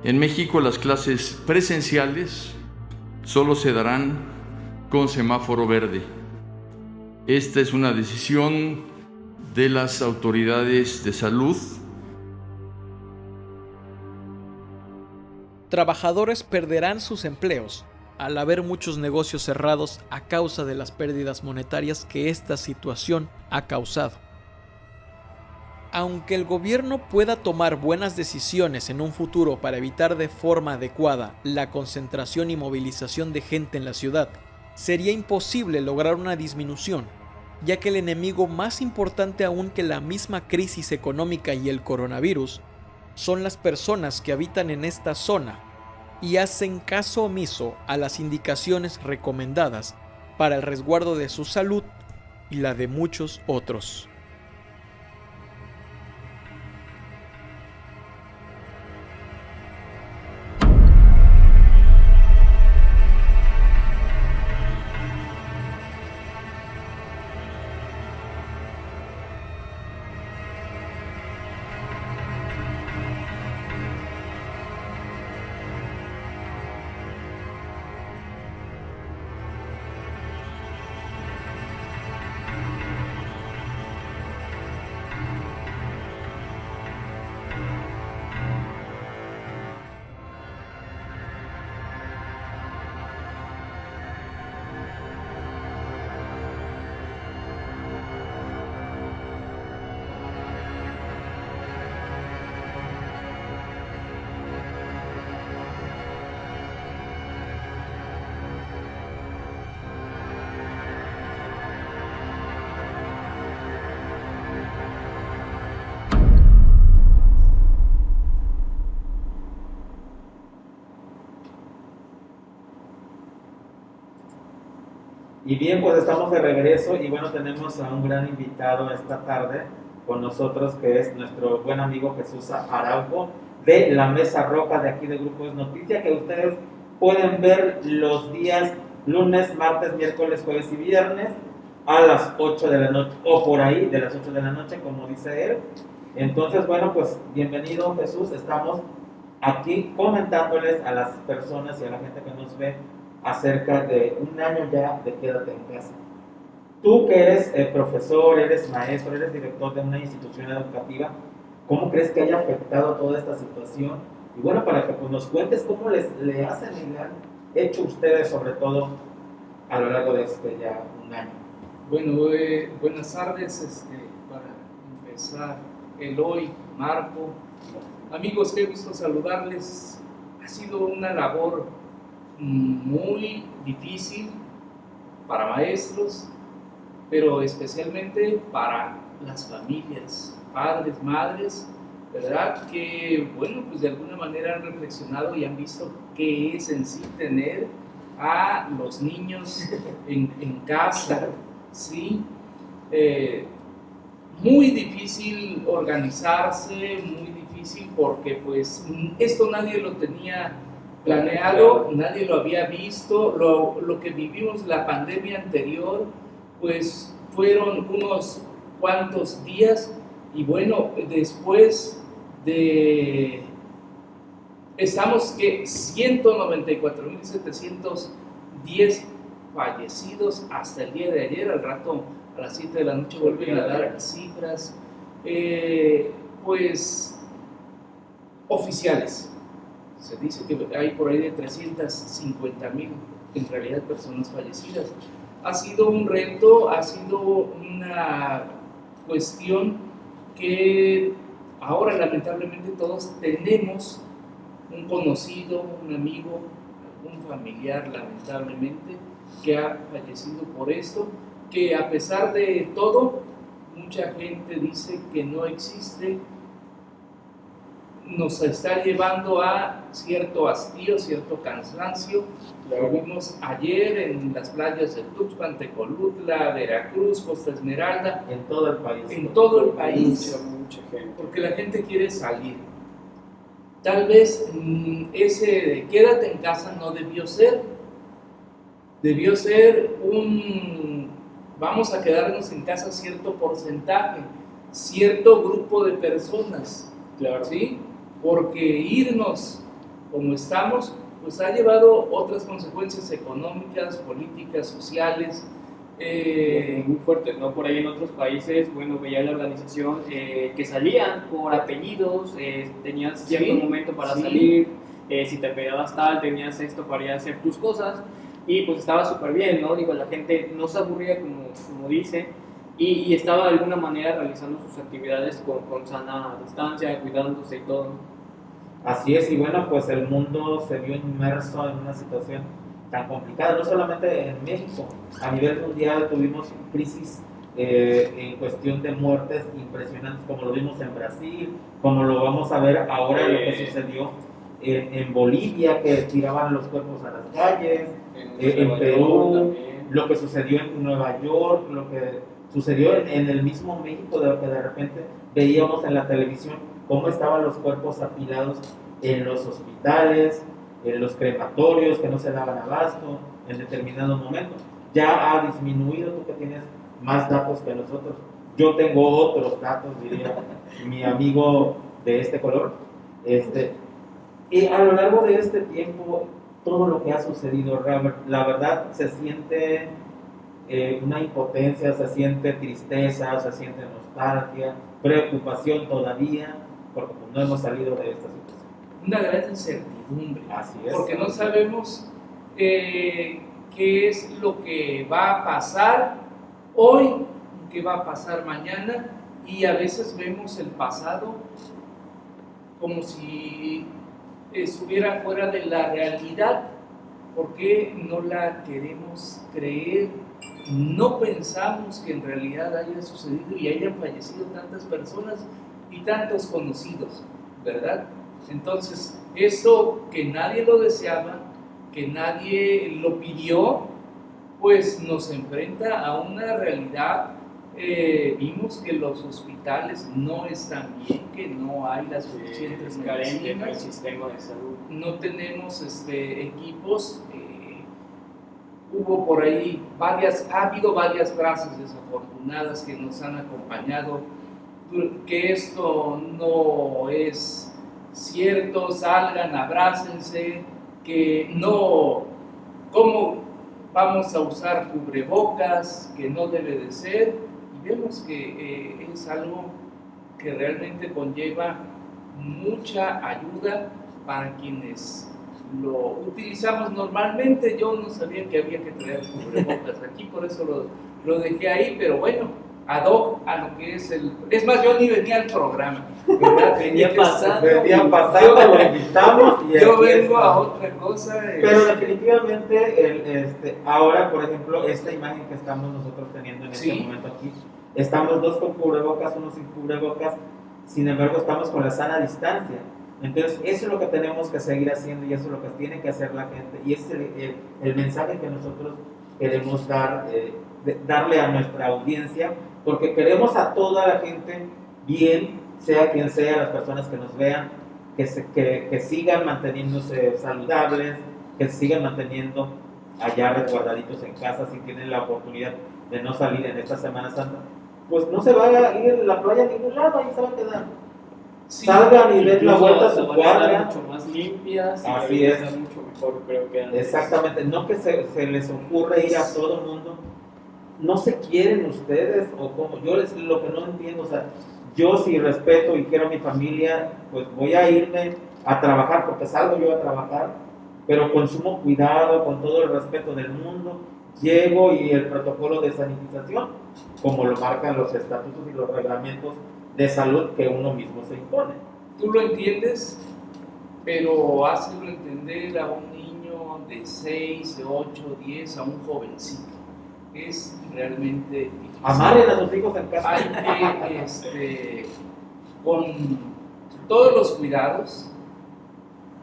En México, las clases presenciales solo se darán con semáforo verde. Esta es una decisión de las autoridades de salud. Trabajadores perderán sus empleos al haber muchos negocios cerrados a causa de las pérdidas monetarias que esta situación ha causado. Aunque el gobierno pueda tomar buenas decisiones en un futuro para evitar de forma adecuada la concentración y movilización de gente en la ciudad, sería imposible lograr una disminución, ya que el enemigo más importante aún que la misma crisis económica y el coronavirus son las personas que habitan en esta zona y hacen caso omiso a las indicaciones recomendadas para el resguardo de su salud y la de muchos otros. Y bien, pues estamos de regreso y bueno, tenemos a un gran invitado esta tarde con nosotros, que es nuestro buen amigo Jesús Araujo, de la Mesa Roja de aquí de Grupo Es Noticia, que ustedes pueden ver los días lunes, martes, miércoles, jueves y viernes a las 8 de la noche, o por ahí, de las 8 de la noche, como dice él. Entonces, bueno, pues bienvenido Jesús, estamos aquí comentándoles a las personas y a la gente que nos ve acerca de un año ya de Quédate en Casa. Tú que eres profesor, eres maestro, eres director de una institución educativa, ¿cómo crees que haya afectado toda esta situación? Y bueno, para que pues, nos cuentes cómo le hacen y le han hecho ustedes, sobre todo a lo largo de ya un año. Bueno, buenas tardes, para empezar, Eloy, Marco, amigos, qué gusto saludarles. Ha sido una labor muy difícil para maestros, pero especialmente para las familias, padres, madres, ¿verdad? Que, bueno, pues de alguna manera han reflexionado y han visto qué es en sí tener a los niños en casa, ¿sí? Muy difícil organizarse, muy difícil porque pues esto nadie lo tenía planeado, nadie lo había visto, lo que vivimos la pandemia anterior pues fueron unos cuantos días y bueno, después de estamos que 194.710 fallecidos hasta el día de ayer. Al rato a las 7 de la noche vuelven a dar cifras pues oficiales. Se dice que hay por ahí de 350.000 en realidad personas fallecidas. Ha sido un reto, ha sido una cuestión que ahora lamentablemente todos tenemos un conocido, un amigo, un familiar lamentablemente que ha fallecido por esto, que a pesar de todo mucha gente dice que no existe, nos está llevando a cierto hastío, cierto cansancio. Lo vimos ayer en las playas de Tuxpan, Tecolutla, Veracruz, Costa Esmeralda. En todo el país. En todo el país, mucha gente. porque la gente quiere salir. Tal vez ese de quédate en casa no debió ser. Debió ser vamos a quedarnos en casa cierto porcentaje, cierto grupo de personas. Claro. ¿Sí? Porque irnos como estamos, pues ha llevado otras consecuencias económicas, políticas, sociales. Muy fuertes, ¿no? Por ahí en otros países, bueno, veía la organización que salían por apellidos, tenías cierto momento para salir, si te pegabas tal, tenías esto para ir a hacer tus cosas, y pues estaba súper bien, ¿no? Digo, la gente no se aburría, como dice, y estaba de alguna manera realizando sus actividades con sana distancia, cuidándose y todo. Así es, y bueno, pues el mundo se vio inmerso en una situación tan complicada, no solamente en México, a nivel mundial tuvimos crisis en cuestión de muertes impresionantes, como lo vimos en Brasil, como lo vamos a ver ahora lo que sucedió en Bolivia, que tiraban los cuerpos a las calles, en Perú, lo que sucedió en Nueva York, lo que sucedió en el mismo México, de lo que de repente veíamos en la televisión, cómo estaban los cuerpos apilados en los hospitales, en los crematorios que no se daban abasto en determinado momento. Ya ha disminuido, tú que tienes más datos que nosotros. Yo tengo otros datos, diría mi amigo de este color. Y a lo largo de este tiempo, todo lo que ha sucedido, la verdad se siente una impotencia, se siente tristeza, se siente nostalgia, preocupación todavía, porque pues, no hemos salido de esta situación. Una gran incertidumbre. Así es. Porque no sabemos qué es lo que va a pasar hoy, qué va a pasar mañana, y a veces vemos el pasado como si estuviera fuera de la realidad. ¿Por qué no la queremos creer? No pensamos que en realidad haya sucedido y hayan fallecido tantas personas y tantos conocidos, ¿verdad? Entonces, esto que nadie lo deseaba, que nadie lo pidió, pues nos enfrenta a una realidad. Vimos que los hospitales no están bien, que no hay las suficientes carente medicinas, el sistema de salud. no tenemos equipos. Hubo por ahí ha habido varias frases desafortunadas que nos han acompañado, que esto no es cierto, salgan, abrácense, que no, ¿cómo vamos a usar cubrebocas? Que no debe de ser, y vemos que es algo que realmente conlleva mucha ayuda para quienes lo utilizamos normalmente. Yo no sabía que había que traer cubrebocas aquí, por eso lo dejé ahí, pero bueno, ad hoc a lo que es es más, yo ni venía al programa, ¿verdad? Venía pasando, lo invitamos y yo vengo a otra cosa. Pero definitivamente, ahora, por ejemplo, esta imagen que estamos nosotros teniendo en este momento aquí, estamos dos con cubrebocas, uno sin cubrebocas, sin embargo estamos con la sana distancia. Entonces, eso es lo que tenemos que seguir haciendo y eso es lo que tiene que hacer la gente. Y ese es el mensaje que nosotros queremos darle a nuestra audiencia, porque queremos a toda la gente bien, sea quien sea, las personas que nos vean, que sigan manteniéndose saludables, que sigan manteniendo allá resguardaditos en casa si tienen la oportunidad de no salir en esta Semana Santa. Pues no se va a ir a la playa a ningún lado, ahí se va a quedar. Sí, salgan y den la vuelta a su cuadra, mucho más limpias, así es, mucho mejor, creo que antes. Exactamente, no que se les ocurre ir a todo el mundo. ¿No se quieren ustedes o cómo? Yo lo que no entiendo, o sea, yo si respeto y quiero a mi familia, pues voy a irme a trabajar porque salgo yo a trabajar, pero con sumo cuidado, con todo el respeto del mundo, llego y el protocolo de sanitización, como lo marcan los estatutos y los reglamentos de salud que uno mismo se impone. Tú lo entiendes, pero hazlo entender a un niño de 6, de 8, 10, a un jovencito. Es realmente difícil. Amarren a sus hijos en casa. Hay que, con todos los cuidados,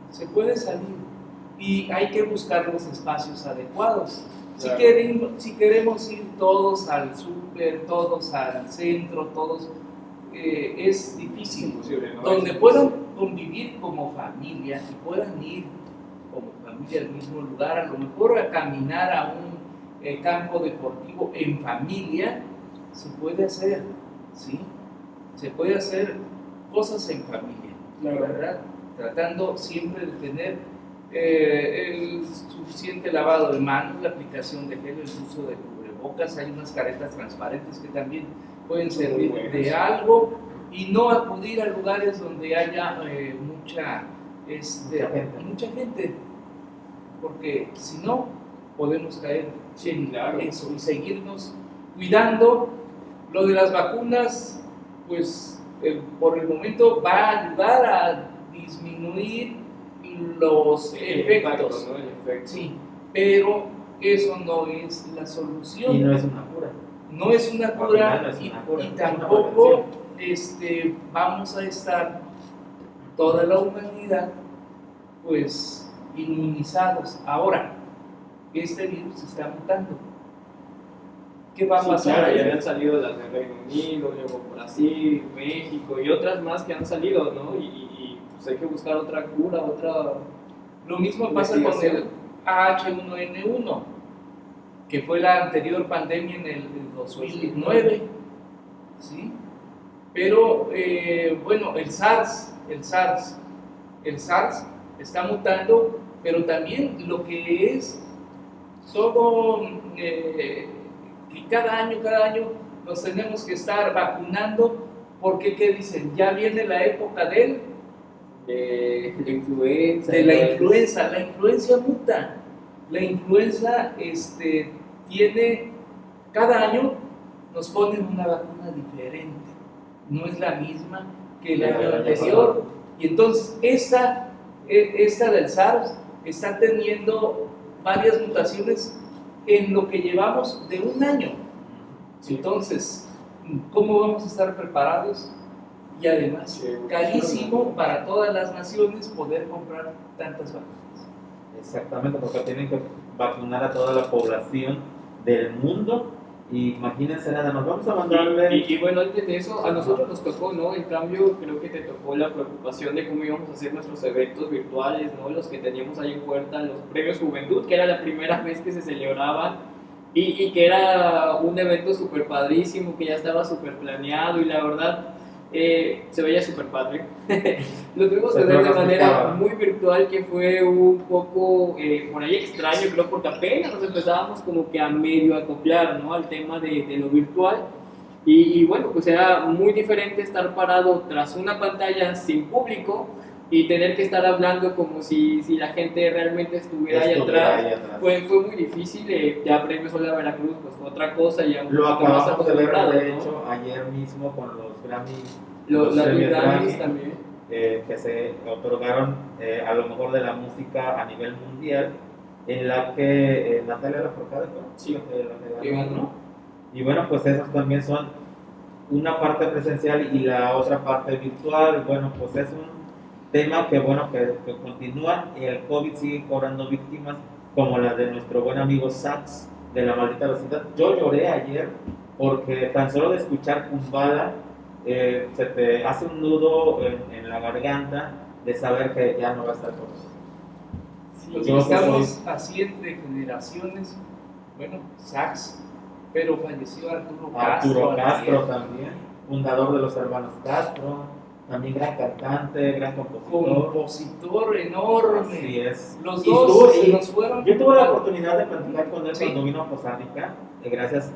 se puede salir y hay que buscar los espacios adecuados. Claro. Si queremos ir todos al súper, todos al centro, todos, es difícil. Imposible, ¿no? Donde puedan convivir como familia y puedan ir como familia al mismo lugar, a lo mejor a caminar a un campo deportivo en familia, se puede hacer, ¿sí? Se puede hacer cosas en familia, la verdad, tratando siempre de tener el suficiente lavado de manos, la aplicación de gel, el uso de cubrebocas. Hay unas caretas transparentes que también pueden servir de algo, y no acudir a lugares donde haya mucha gente, porque si no podemos caer en eso y seguirnos cuidando. Lo de las vacunas, pues por el momento va a ayudar a disminuir los efectos, ¿no? El efecto. Sí, pero eso no es la solución. Y no es una cura. No es una cura, y tampoco vamos a estar toda la humanidad pues inmunizados. Ahora, este virus está mutando. ¿Qué va a pasar? Claro, ya han salido las del Reino Unido, luego Brasil, México y otras más que han salido, ¿no? Y pues hay que buscar otra cura, otra. Lo mismo pasa con el H1N1, que fue la anterior pandemia en el 2009, ¿sí? Pero bueno, el SARS está mutando, pero también lo que es todo, que cada año nos tenemos que estar vacunando, porque ¿qué dicen? Ya viene la época de la influenza. La influenza muta. La influenza tiene, cada año nos ponen una vacuna diferente, no es la misma que el año anterior, y entonces esta del SARS está teniendo varias mutaciones en lo que llevamos de un año. Entonces, ¿cómo vamos a estar preparados? Y además, carísimo para todas las naciones poder comprar tantas vacunas. Exactamente, porque tienen que vacunar a toda la población del mundo. Y imagínense nada más, vamos a mandarle... Y bueno, antes de eso, a nosotros nos tocó, ¿no? En cambio, creo que te tocó la preocupación de cómo íbamos a hacer nuestros eventos virtuales, ¿no? Los que teníamos ahí en puerta, los premios Juventud, que era la primera vez que se celebraban, y que era un evento súper padrísimo, que ya estaba súper planeado, y la verdad, se veía súper padre. Lo tuvimos que hacer de manera muy virtual, que fue un poco por ahí extraño, creo, porque apenas nos empezábamos como que a medio acoplar, ¿no? Al tema de lo virtual. Y bueno, pues era muy diferente estar parado tras una pantalla sin público y tener que estar hablando como si la gente realmente estuviera ahí atrás. Fue muy difícil. Ya Premios Hola Veracruz, pues fue otra cosa. Ya lo acabamos de ver, de hecho, ayer mismo con los Grammys. Los Grammys también. Que se otorgaron a lo mejor de la música a nivel mundial, en la que Natalia Lafourcade, ¿no? Sí, la que ganó. Y bueno, pues esos también son una parte presencial y la otra parte virtual. Bueno, pues es un tema que bueno que continúa, y el COVID sigue cobrando víctimas como la de nuestro buen amigo Sax de La Maldita Vecindad. Yo lloré ayer porque tan solo de escuchar Kumbala se te hace un nudo en la garganta de saber que ya no va a estar con nosotros. Sí, estamos así entre generaciones. Bueno, Sax, pero falleció Arturo Castro también, fundador de los hermanos Castro, también gran cantante, gran compositor enorme. Así es. Los dos se nos fueron. Yo tuve la oportunidad de platicar con él cuando vino a Costa Rica, gracias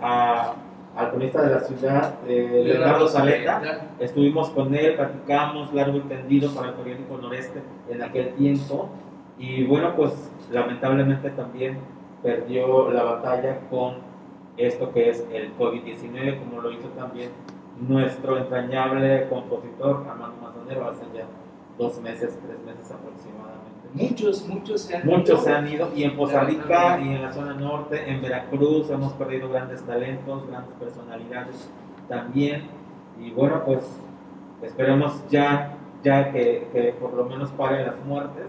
al cronista de la ciudad, Leonardo Saleta. Estuvimos con él, platicamos largo y tendido para el periódico Noreste en aquel tiempo, y bueno, pues lamentablemente también perdió la batalla con esto que es el COVID-19, como lo hizo también nuestro entrañable compositor Armando Manzanero hace ya 2 meses, 3 meses aproximadamente. Muchos se han ido, y en Costa Rica y en la zona norte, en Veracruz hemos perdido grandes talentos, grandes personalidades también, y bueno, pues esperemos ya que por lo menos paren las muertes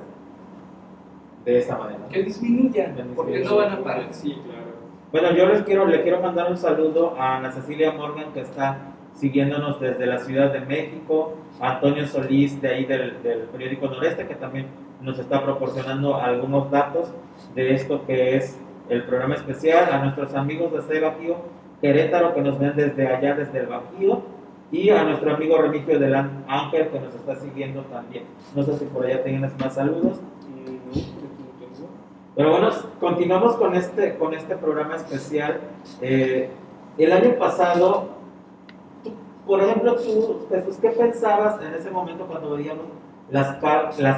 de esa manera. Que disminuyan, porque no van a parar. Sí, claro. Bueno, yo le quiero mandar un saludo a Ana Cecilia Morgan, que está siguiéndonos desde la Ciudad de México, a Antonio Solís de ahí del periódico Noreste, que también nos está proporcionando algunos datos de esto que es el programa especial, a nuestros amigos de C Bajío Querétaro, que nos ven desde allá, desde el Bajío, y a nuestro amigo Remigio del Ángel, que nos está siguiendo también. No sé si por allá tienes más saludos. Pero bueno, continuamos con este programa especial. El año pasado, por ejemplo, tú, Jesús, ¿qué pensabas en ese momento cuando veíamos las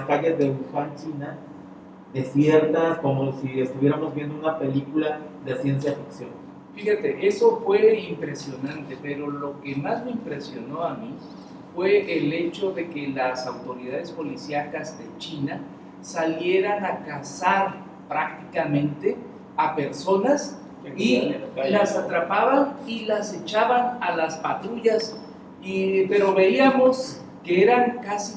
calles de Wuhan, China, desiertas, como si estuviéramos viendo una película de ciencia ficción? Fíjate, eso fue impresionante, pero lo que más me impresionó a mí fue el hecho de que las autoridades policíacas de China salieran a cazar prácticamente a personas y las atrapaban y las echaban a las patrullas, pero veíamos que eran casi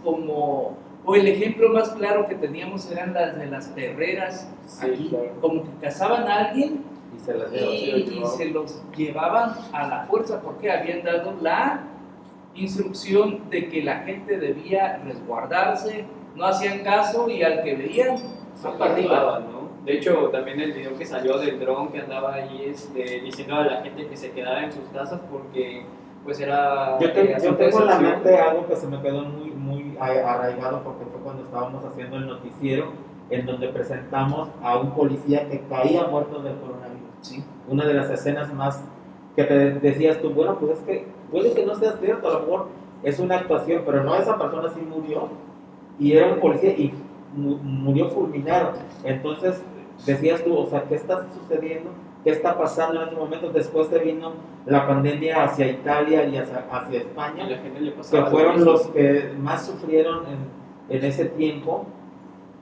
como, o el ejemplo más claro que teníamos eran las de las perreras, aquí, claro. Como que cazaban a alguien y se los llevaban a la fuerza, porque habían dado la instrucción de que la gente debía resguardarse, no hacían caso, y al que veían para arriba, ¿no? De hecho, también el video que salió del dron que andaba ahí diciendo a la gente que se quedara en sus casas porque pues era... Yo tengo en la mente algo que se me quedó muy arraigado, porque fue cuando estábamos haciendo el noticiero en donde presentamos a un policía que caía muerto del coronavirus. ¿Sí? Una de las escenas más que te decías tú, bueno, pues es que puede que no sea cierto, a lo mejor es una actuación, pero no, esa persona sí murió y era un policía y murió fulminado. Entonces decías tú, o sea, ¿qué está sucediendo? ¿Qué está pasando en estos momentos? Después se vino la pandemia hacia Italia y hacia España, la gente le pasaba, que fueron los que más sufrieron en ese tiempo,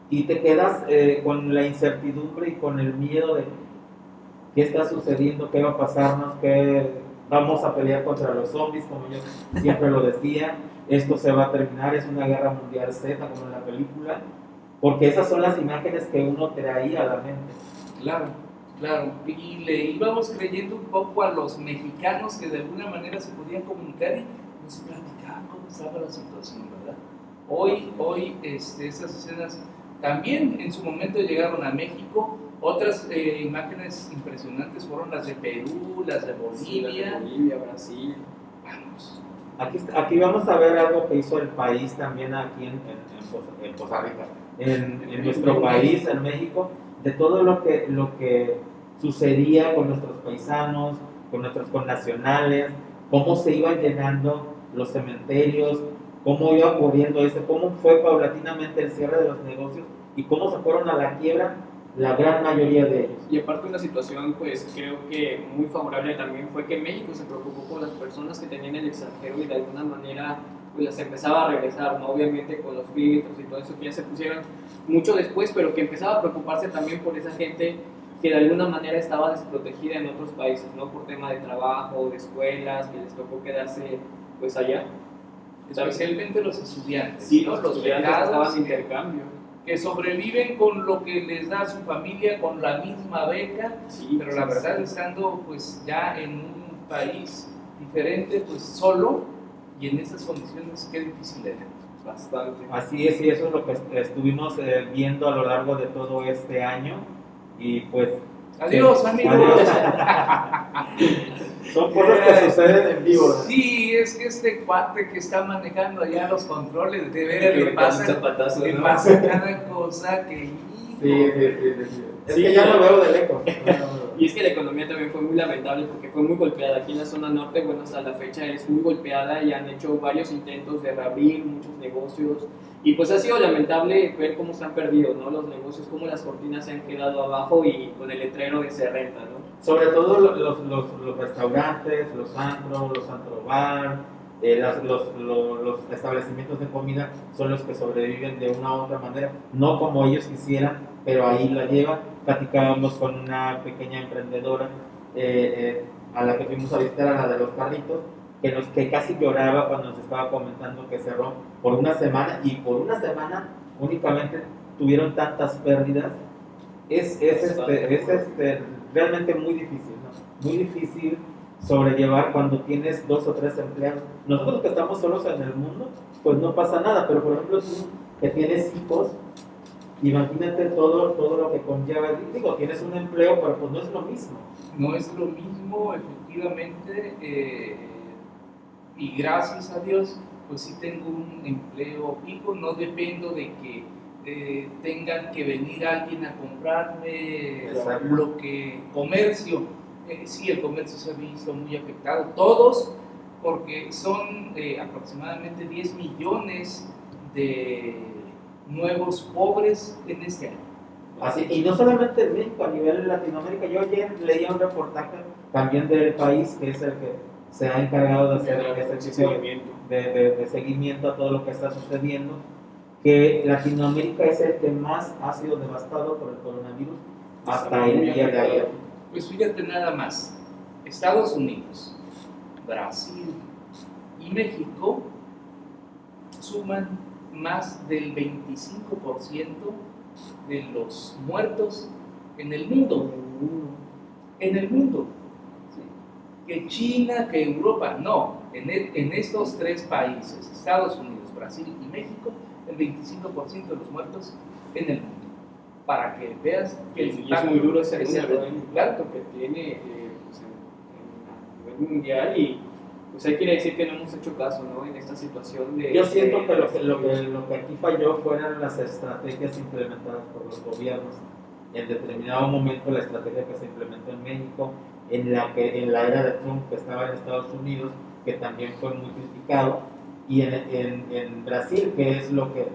y te quedas con la incertidumbre y con el miedo de qué está sucediendo, qué va a pasarnos, qué vamos a pelear contra los zombies, como yo siempre lo decía. Esto se va a terminar, es una guerra mundial Z, como en la película, porque esas son las imágenes que uno traía a la mente. Claro. Claro, y le íbamos creyendo un poco a los mexicanos que de alguna manera se podían comunicar y nos platicaban cómo estaba la situación, ¿verdad? Hoy estas escenas también en su momento llegaron a México. Otras imágenes impresionantes fueron las de Perú, las de Bolivia, Brasil. Vamos. Aquí vamos a ver algo que hizo el país también aquí en Costa Rica, en nuestro país, en México, de todo lo que sucedía con nuestros paisanos, con nuestros connacionales, cómo se iban llenando los cementerios, cómo iba ocurriendo eso, cómo fue paulatinamente el cierre de los negocios y cómo se fueron a la quiebra la gran mayoría de ellos. Y aparte una situación, pues creo que muy favorable también fue que México se preocupó por las personas que tenían el extranjero y de alguna manera pues las empezaba a regresar, ¿no? Obviamente con los filtros y todo eso que ya se pusieron mucho después, pero que empezaba a preocuparse también por esa gente que de alguna manera estaba desprotegida en otros países, ¿no? Por tema de trabajo, de escuelas, que les tocó quedarse pues allá. Especialmente los estudiantes. Sí, ¿no? los estudiantes estaban en intercambio. Que sobreviven con lo que les da su familia, con la misma beca, pero la verdad estando pues ya en un país diferente, pues solo, y en esas condiciones qué difícil era. Bastante. Así es, y eso es lo que estuvimos viendo a lo largo de todo este año, y pues... Adiós, amigos. Son cosas que suceden en vivo, ¿no? Sí, es que este cuate que está manejando allá los controles, de veras le pasa cada cosa que... Sí. Es que ya lo veo de lejos. Y es que la economía también fue muy lamentable porque fue muy golpeada. Aquí en la zona norte, bueno, hasta la fecha es muy golpeada y han hecho varios intentos de reabrir muchos negocios. Y pues ha sido lamentable ver cómo se han perdido, ¿no? Los negocios, cómo las cortinas se han quedado abajo y con el letrero de se renta, ¿no? Sobre todo los restaurantes, los antros, los antrobar, los establecimientos de comida son los que sobreviven de una u otra manera, no como ellos quisieran, pero ahí la llevan. Platicábamos con una pequeña emprendedora a la que fuimos a visitar, a la de los carritos, que casi lloraba cuando nos estaba comentando que cerró por una semana, y por una semana únicamente tuvieron tantas pérdidas. Es realmente muy difícil, ¿no? Muy difícil sobrellevar cuando tienes 2 o 3 empleados. Nosotros que estamos solos en el mundo, pues no pasa nada, pero por ejemplo tú que tienes hijos, imagínate todo lo que conlleva. Digo, tienes un empleo, pero pues no es lo mismo. No es lo mismo, efectivamente, y gracias a Dios, pues sí tengo un empleo fijo, no dependo de que tengan que venir alguien a comprarme lo que comercio. Sí, el comercio se ha visto muy afectado, todos, porque son aproximadamente 10 millones de nuevos pobres en este año. Así, y no solamente en México, a nivel de Latinoamérica. Yo ayer leía un reportaje también del país, que es el que se ha encargado de hacer este de seguimiento a todo lo que está sucediendo, que Latinoamérica es el que más ha sido devastado por el coronavirus hasta el día de ayer. Pues fíjate nada más, Estados Unidos, Brasil y México suman más del 25% de los muertos en el mundo. En el mundo. Que China, que Europa, no. En estos 3 países, Estados Unidos, Brasil y México, el 25% de los muertos en el mundo. Para que veas que y es muy duro ese impacto que tiene pues a nivel mundial, y pues ahí quiere decir que no hemos hecho caso, ¿no? En esta situación de... Yo siento que lo que aquí falló fueron las estrategias implementadas por los gobiernos. En determinado momento la estrategia que se implementó en México, en la era de Trump, que estaba en Estados Unidos, que también fue muy criticado, y en Brasil, que es lo que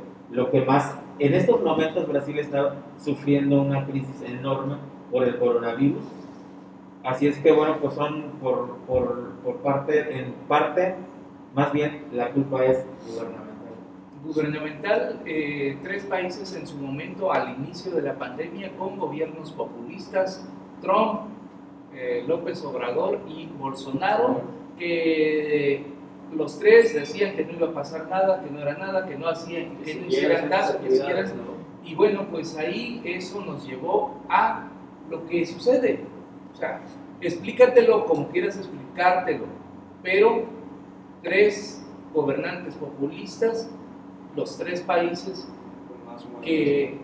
más... En estos momentos Brasil está sufriendo una crisis enorme por el coronavirus. Así es que bueno, pues son en parte, más bien la culpa es gubernamental. 3 países en su momento al inicio de la pandemia con gobiernos populistas, Trump, López Obrador y Bolsonaro, que los 3 decían que no iba a pasar nada, que no era nada, que no hacían, que no hicieran caso, que hicieran. Y bueno, pues ahí eso nos llevó a lo que sucede. O sea, explícatelo como quieras explicártelo, pero 3 gobernantes populistas, los 3 países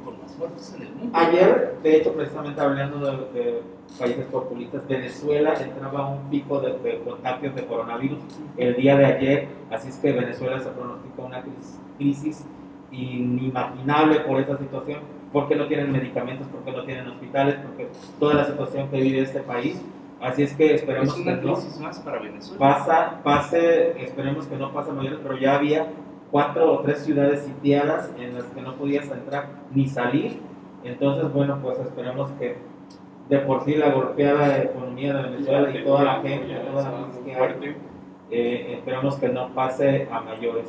con más muertes en el mundo. Ayer, de hecho, precisamente hablando de países populistas, Venezuela entraba a un pico de contagios de coronavirus el día de ayer, así es que Venezuela se pronostica una crisis inimaginable por esa situación, porque no tienen medicamentos, porque no tienen hospitales, porque toda la situación que vive este país. Así es que esperemos es una que no crisis más para Venezuela. esperemos que no pase mayores, pero ya había 4 o 3 ciudades sitiadas en las que no podías entrar ni salir. Entonces, bueno, pues esperemos que de por sí la golpeada economía de Venezuela y toda la gente, toda la crisis que hay, esperemos que no pase a mayores.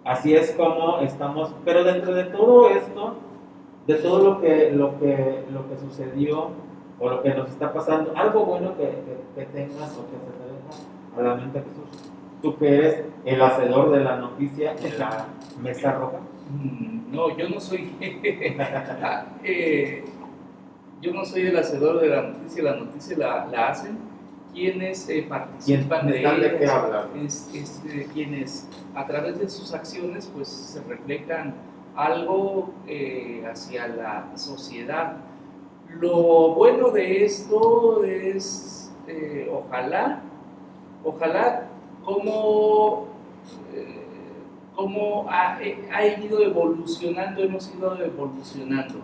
Así es como estamos, pero dentro de todo esto, de todo lo que sucedió o lo que nos está pasando, algo bueno que tengas o que se te venga a la mente, Jesús, tú que eres el hacedor de la noticia en la mesa roja. No, yo no soy yo no soy el hacedor de la noticia la hacen quienes participan de ella, ¿de qué hablar? Quienes a través de sus acciones pues se reflejan algo hacia la sociedad. Lo bueno de esto es ojalá como ha ido evolucionando, hemos ido evolucionando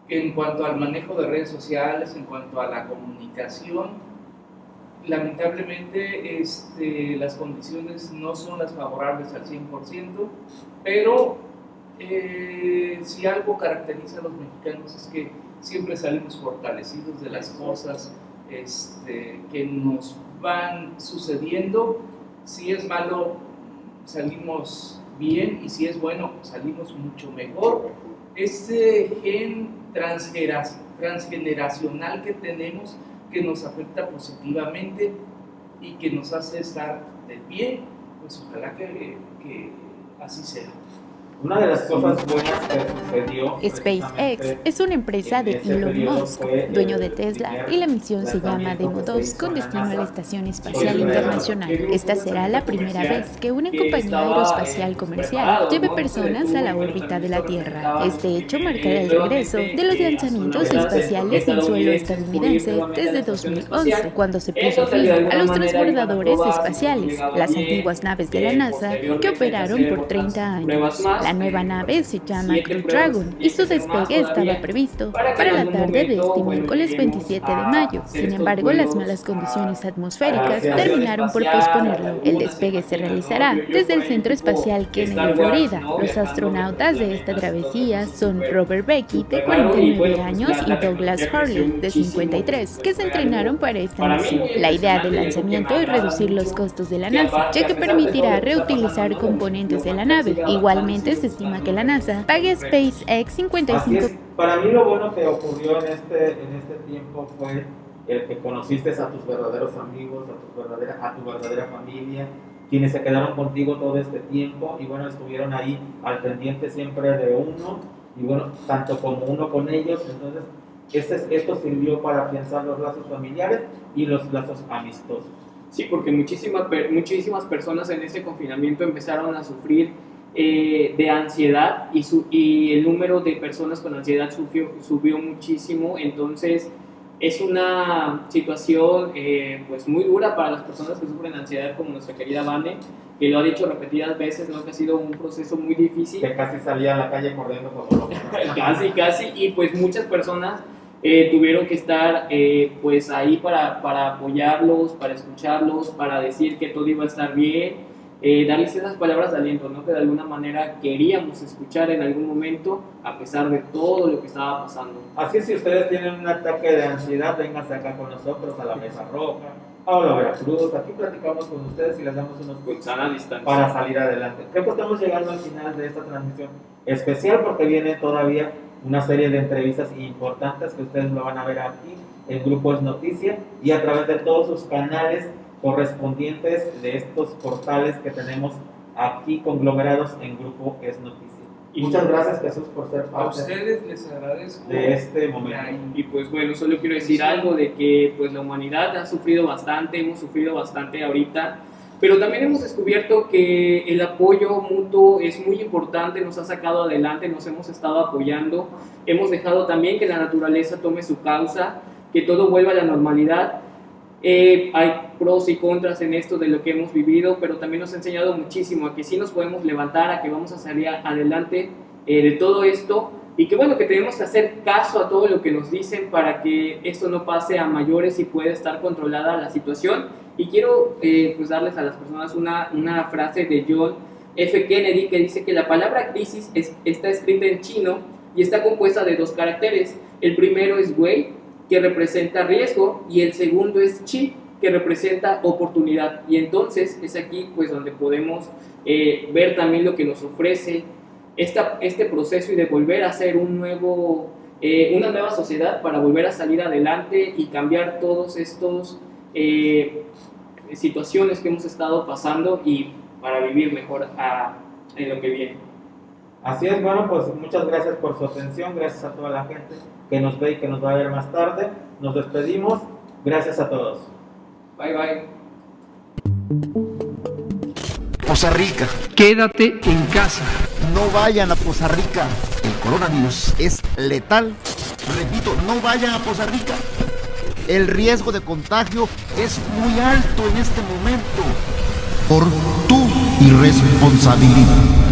en cuanto al manejo de redes sociales, en cuanto a la comunicación. Lamentablemente las condiciones no son las favorables al 100%, pero si algo caracteriza a los mexicanos es que siempre salimos fortalecidos de las cosas que nos van sucediendo. Si es malo, salimos bien, y si es bueno, salimos mucho mejor. Este gen transgeneracional que tenemos, que nos afecta positivamente y que nos hace estar de pie, pues ojalá que así sea. Una de las cosas buenas que sucedió... SpaceX es una empresa de Elon Musk, dueño de Tesla, y la misión se llama Demo 2 con destino a la Estación Espacial Internacional. Esta será la primera vez que una compañía aeroespacial comercial lleve personas a la órbita de la Tierra. Este hecho marcará el regreso de los lanzamientos espaciales en suelo estadounidense desde 2011, cuando se puso fin a los transbordadores espaciales, las antiguas naves de la NASA que operaron por 30 años. La nueva nave se llama Crew Dragon y su despegue estaba previsto para la tarde de este miércoles 27 de mayo. Sin embargo, las malas condiciones atmosféricas terminaron por posponerlo. El despegue se realizará desde el Centro Espacial Kennedy, Florida. Los astronautas de esta travesía son Robert Beckett, de 49 años, y Douglas Hurley, de 53, que se entrenaron para esta misión. La idea del lanzamiento es reducir los costos de la NASA, ya que permitirá reutilizar componentes de la nave. Igualmente, se estima que la NASA pague a SpaceX 55. Para mí lo bueno que ocurrió en este tiempo fue el que conociste a tus verdaderos amigos, a tu verdadera familia, quienes se quedaron contigo todo este tiempo y bueno, estuvieron ahí al pendiente siempre de uno y bueno, tanto como uno con ellos. Entonces esto sirvió para afianzar los lazos familiares y los lazos amistosos. Sí, porque muchísimas personas en este confinamiento empezaron a sufrir de ansiedad y el número de personas con ansiedad subió muchísimo. Entonces es una situación pues muy dura para las personas que sufren ansiedad, como nuestra querida Vane, que lo ha dicho repetidas veces, ¿no? Que ha sido un proceso muy difícil, que casi salía a la calle corriendo como loco, ¿no? casi, y pues muchas personas tuvieron que estar pues ahí para apoyarlos, para escucharlos, para decir que todo iba a estar bien, darles esas palabras de aliento, ¿no? Que de alguna manera queríamos escuchar en algún momento, a pesar de todo lo que estaba pasando. Así es, si ustedes tienen un ataque de ansiedad, vénganse acá con nosotros a la Mesa Roja, a Hola Veracruz, aquí platicamos con ustedes y les damos unos tips para salir adelante. Creo que estamos llegando al final de esta transmisión especial porque viene todavía una serie de entrevistas importantes que ustedes lo van a ver aquí en Grupo Es Noticia y a través de todos sus canales correspondientes de estos portales que tenemos aquí conglomerados en Grupo Es Noticia. Muchas gracias, Jesús, por ser A parte ustedes les agradezco de este momento. Y pues bueno, solo quiero decir algo de que pues la humanidad ha sufrido bastante, hemos sufrido bastante ahorita, pero también hemos descubierto que el apoyo mutuo es muy importante, nos ha sacado adelante, nos hemos estado apoyando, hemos dejado también que la naturaleza tome su causa, que todo vuelva a la normalidad. Hay pros y contras en esto de lo que hemos vivido, pero también nos ha enseñado muchísimo a que sí nos podemos levantar, a que vamos a salir adelante de todo esto, y que bueno, que tenemos que hacer caso a todo lo que nos dicen para que esto no pase a mayores y pueda estar controlada la situación. Y quiero pues darles a las personas una frase de John F. Kennedy que dice que la palabra crisis está escrita en chino y está compuesta de 2 caracteres. El primero es wei, que representa riesgo, y el segundo es chi, que representa oportunidad. Y entonces es aquí pues donde podemos ver también lo que nos ofrece este proceso y de volver a ser una nueva sociedad para volver a salir adelante y cambiar todos estos situaciones que hemos estado pasando y para vivir mejor en lo que viene. Así es, bueno, pues muchas gracias por su atención, gracias a toda la gente que nos ve y que nos va a ver más tarde. Nos despedimos, gracias a todos. Bye bye. Poza Rica. Quédate en casa. No vayan a Poza Rica. El coronavirus es letal. Repito, no vayan a Poza Rica. El riesgo de contagio es muy alto en este momento. Por tu irresponsabilidad.